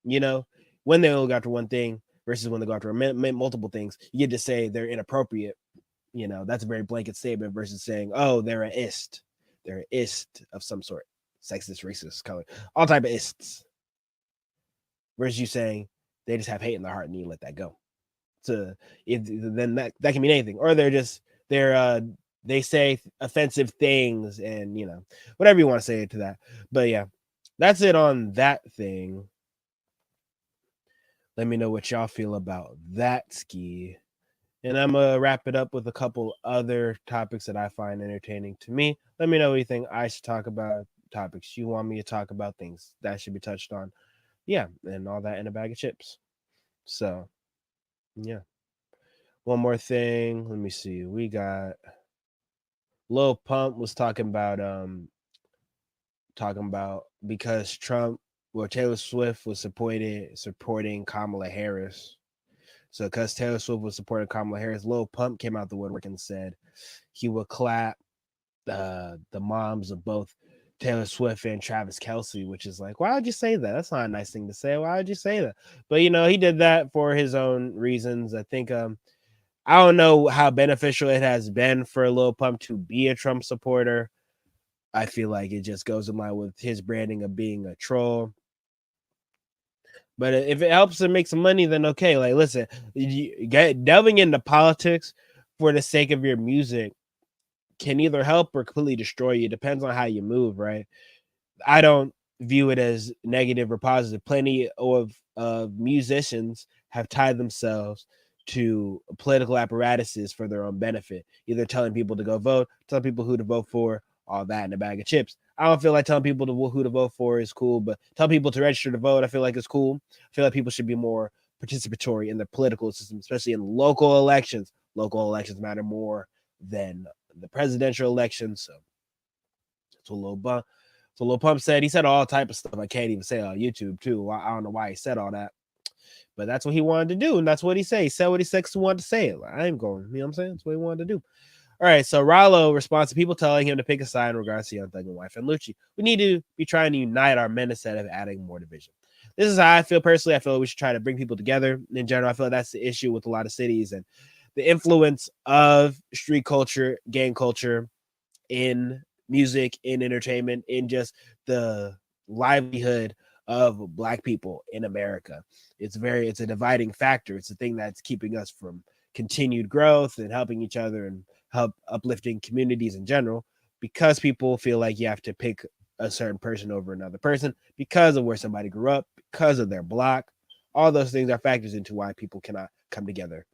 you know, when they only go after one thing versus when they go after multiple things. You get to say they're inappropriate. You know, that's a very blanket statement versus saying, oh, they're an ist. They're an ist of some sort. Sexist, racist, color, all type of ists. Versus you saying they just have hate in their heart and you let that go. So then that can mean anything. Or they say offensive things and, you know, whatever you want to say to that. But yeah, that's it on that thing. Let me know what y'all feel about that, Ski. And I'm going to wrap it up with a couple other topics that I find entertaining to me. Let me know what you think I should talk about, topics you want me to talk about, things that should be touched on. Yeah, and all that in a bag of chips. So, yeah. One more thing. Let me see. We got Lil Pump was talking about because Taylor Swift was supporting Kamala Harris. So because Taylor Swift was supporting Kamala Harris, Lil Pump came out the woodwork and said he would clap the moms of both Taylor Swift and Travis Kelce, which is like, why would you say that? That's not a nice thing to say. Why would you say that? But, you know, he did that for his own reasons. I think I don't know how beneficial it has been for Lil Pump to be a Trump supporter. I feel like it just goes in line with his branding of being a troll. But if it helps him make some money, then okay. Like, listen, delving into politics for the sake of your music can either help or completely destroy you. It depends on how you move, right? I don't view it as negative or positive. Plenty of musicians have tied themselves to political apparatuses for their own benefit, either telling people to go vote, telling people who to vote for, all that in a bag of chips. I don't feel like telling people who to vote for is cool, but tell people to register to vote, I feel like it's cool. I feel like people should be more participatory in the political system, especially in local elections. Local elections matter more than the presidential election. So that's what Lil Pump said. He said all type of stuff I can't even say on YouTube too. I don't know why he said all that, but that's what he wanted to do, and that's what he said. He said what he said because he wanted to say it. Like, I ain't going, you know what I'm saying? That's what he wanted to do. All right, so Rollo responds to people telling him to pick a side in regards to Young Thug and YFN Lucci. We need to be trying to unite our men instead of adding more division. This is how I feel personally. I feel like we should try to bring people together. In general, I feel like that's the issue with a lot of cities and the influence of street culture, gang culture in music, in entertainment, in just the livelihood of Black people in America. It's a dividing factor. It's a thing that's keeping us from continued growth and helping each other and help uplifting communities in general, because people feel like you have to pick a certain person over another person because of where somebody grew up, because of their block. All those things are factors into why people cannot come together.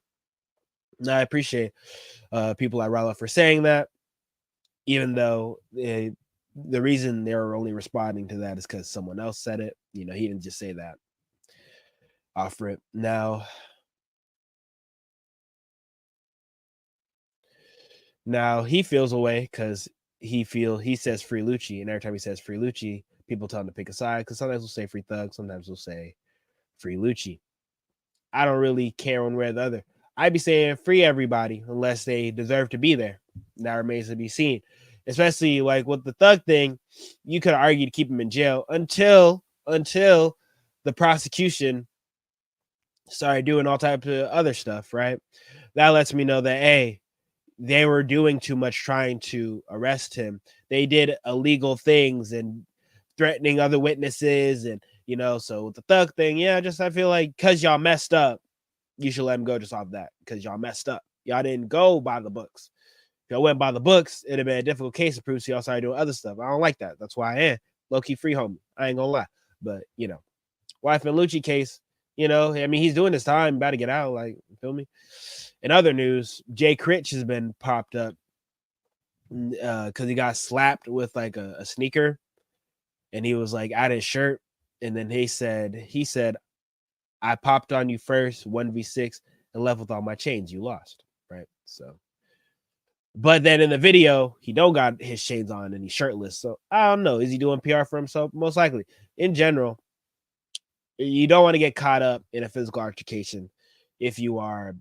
Now, I appreciate people like Rollo for saying that, even though the reason they're only responding to that is because someone else said it. You know, he didn't just say that off rip. Now he feels away because he says free Lucci, and every time he says free Lucci, people tell him to pick a side, because sometimes we'll say free Thug, sometimes we'll say free Lucci. I don't really care one way or the other. I'd be saying free everybody unless they deserve to be there. That remains to be seen. Especially like with the Thug thing, you could argue to keep him in jail until the prosecution started doing all types of other stuff, right? That lets me know that, hey, they were doing too much trying to arrest him. They did illegal things and threatening other witnesses, and you know, so with the Thug thing, yeah, just I feel like because y'all messed up, you should let him go just off that, because y'all messed up. Y'all didn't go by the books. If y'all went by the books, it'd have been a difficult case to prove, so y'all started doing other stuff. I don't like that. That's why I am low-key free homie. I ain't gonna lie. But you know, YFN Lucci case, you know, I mean, he's doing his time, about to get out, like, you feel me? In other news, Jay Critch has been popped up because he got slapped with like a sneaker, and he was like out his shirt, and then he said, I popped on you first, 1v6, and left with all my chains. You lost, right? So, but then in the video, he don't got his chains on and he's shirtless. So I don't know. Is he doing PR for himself? Most likely. In general, you don't want to get caught up in a physical altercation if you are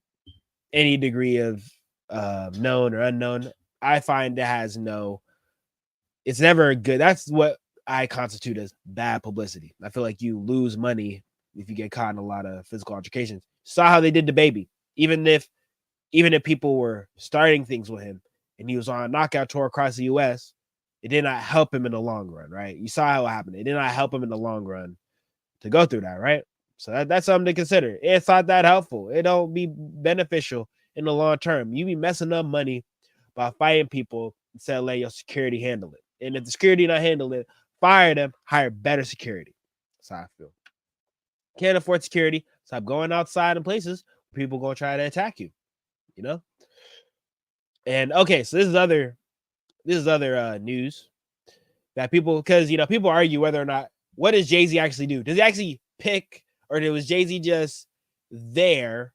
any degree of known or unknown. I find that has no. It's never good. That's what I constitute as bad publicity. I feel like you lose money if you get caught in a lot of physical altercations. Saw how they did to Baby. Even if people were starting things with him and he was on a knockout tour across the US, it did not help him in the long run, right? You saw how it happened. It did not help him in the long run to go through that, right? So that's something to consider. It's not that helpful. It don't be beneficial in the long term. You be messing up money by fighting people instead of letting your security handle it. And if the security not handle it, fire them, hire better security. That's how I feel. Can't afford security. Stop going outside in places where people gonna try to attack you. You know. And okay, so this is other news that people, because people argue whether or not, what does Jay-Z actually do? Does he actually pick, or was Jay-Z just there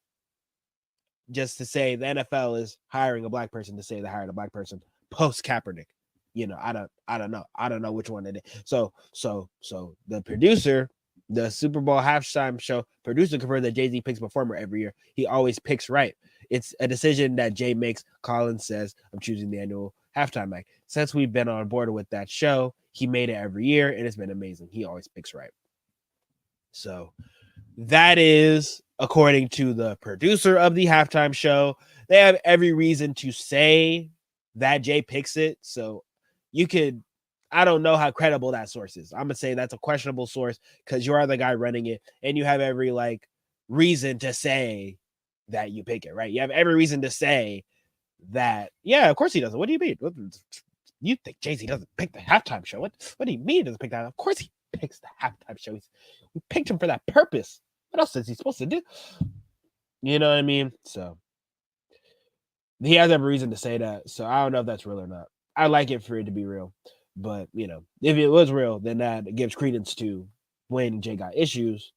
just to say the NFL is hiring a black person to say they hired a black person post Kaepernick? I don't know. I don't know which one it is. So the producer, the Super Bowl halftime show producer, confirmed that Jay-Z picks performer every year. He always picks right. It's a decision that Jay makes. Collins says, I'm choosing the annual halftime act. Since we've been on board with that show, he made it every year, and it's been amazing. He always picks right. So that is according to the producer of the halftime show. They have every reason to say that Jay picks it. So you could, I don't know how credible that source is. I'm gonna say that's a questionable source because you are the guy running it, and you have every reason to say that you pick it, right? You have every reason to say that, yeah, of course he doesn't. What do you mean? You think Jay-Z doesn't pick the halftime show? What do you mean he doesn't pick that? Of course he picks the halftime show. We picked him for that purpose. What else is he supposed to do? You know what I mean? So he has every reason to say that. So I don't know if that's real or not. I like it for it to be real. But, if it was real, then that gives credence to when Jay got issues.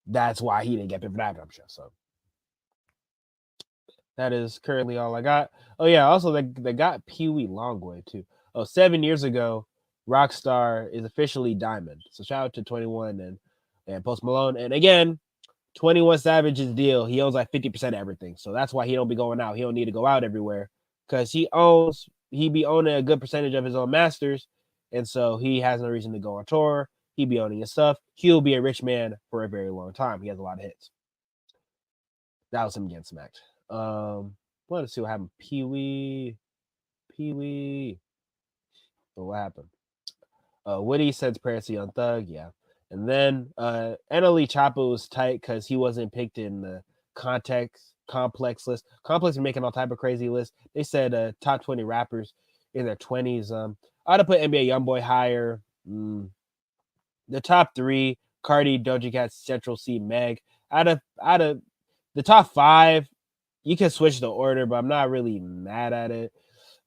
That's why he didn't get picked for that halftime show. So that is currently all I got. Oh, yeah. Also, they got Pee Wee Longway, too. 7 years ago, Rockstar is officially Diamond. So shout out to 21 and Post Malone. And again, 21 Savage's deal, he owns 50% of everything. So that's why he don't be going out. He don't need to go out everywhere because he be owning a good percentage of his own masters. And so he has no reason to go on tour. He be owning his stuff. He'll be a rich man for a very long time. He has a lot of hits. That was him getting smacked. Want to see what happened. Pee Wee. So what happened? Woody sends prayers to Young Thug. Yeah. And then NLE Choppa was tight because he wasn't picked in the Complex list. Complex are making all type of crazy lists. They said top 20 rappers in their 20s. I'd have put NBA YoungBoy higher. The top 3, Cardi, Doja Cat, Central C, Meg. Out of the top 5, you can switch the order, but I'm not really mad at it.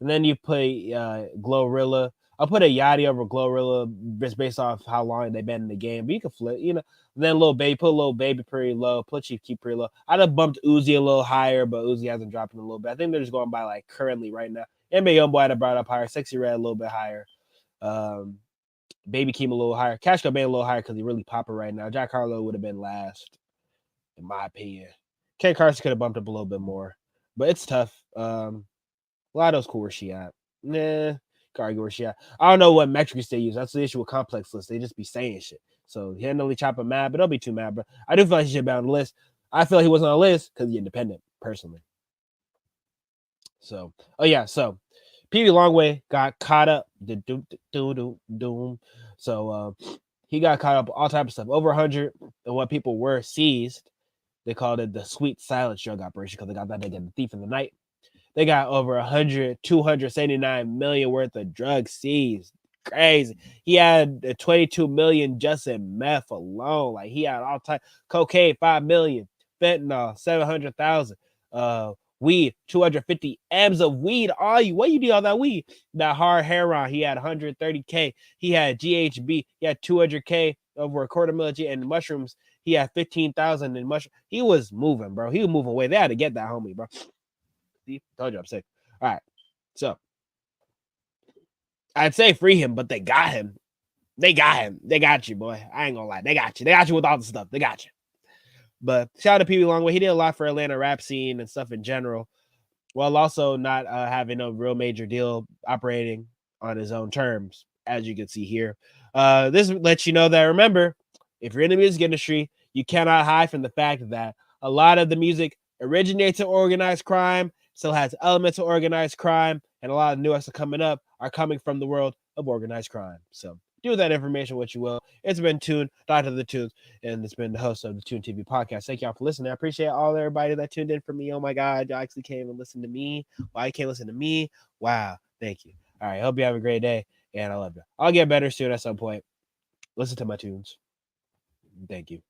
And then you put Glorilla. I'll put a Yachty over Glorilla just based off how long they've been in the game. But you can flip, And then Lil Baby, put Lil Baby pretty low, put Chief Keef pretty low. I'd have bumped Uzi a little higher, but Uzi hasn't dropped in a little bit. I think they're just going by currently right now. NBA YoungBoy I'd have brought up higher. Sexy Red a little bit higher. Baby Keem a little higher. Cash Cobain a little higher because he really popping right now. Jack Harlow would have been last, in my opinion. Ken Carson could have bumped up a little bit more, but it's tough. Lotto's cool where she at. Nah. Argue where she at. I don't know what metrics they use. That's the issue with Complex lists. They just be saying shit. So he had NLE Choppa mad, but don't be too mad, bro. I do feel like he should be on the list. I feel like he wasn't on the list because he's independent, personally. So, so Pee Wee Longway got caught up. So he got caught up all type of stuff. Over 100 and what people were seized. They called it the Sweet Silence drug operation because they got that nigga the thief in the night. They got over 279 million worth of drugs seized. Crazy. He had 22 million just in meth alone. He had all type cocaine, 5 million, fentanyl, 700,000, Weed, 250 M's of weed. All you, what you do all that weed? That hard heroin, he had 130K. He had GHB, he had 200K, over a quarter million, and mushrooms, he had 15,000 in mushroom. He was moving, bro. He was moving away. They had to get that homie, bro. See, told you I'm sick. All right, so I'd say free him, but they got him. They got him. They got you, boy. I ain't gonna lie. They got you. They got you with all the stuff. They got you. But shout out to Pee Wee Longway. He did a lot for Atlanta rap scene and stuff in general, while also not having a real major deal operating on his own terms, as you can see here. This lets you know that, remember, if you're in the music industry, you cannot hide from the fact that a lot of the music originates in organized crime, still has elements of organized crime, and a lot of new acts coming up are coming from the world of organized crime. So do with that information what you will. It's been Tune, Dr. The Tunes, and it's been the host of the Tune TV podcast. Thank y'all for listening. I appreciate all everybody that tuned in for me. Oh my God, y'all actually came and listened to me. Why you can't listen to me? Wow, thank you. All right, hope you have a great day, and I love you. I'll get better soon at some point. Listen to my tunes. Thank you.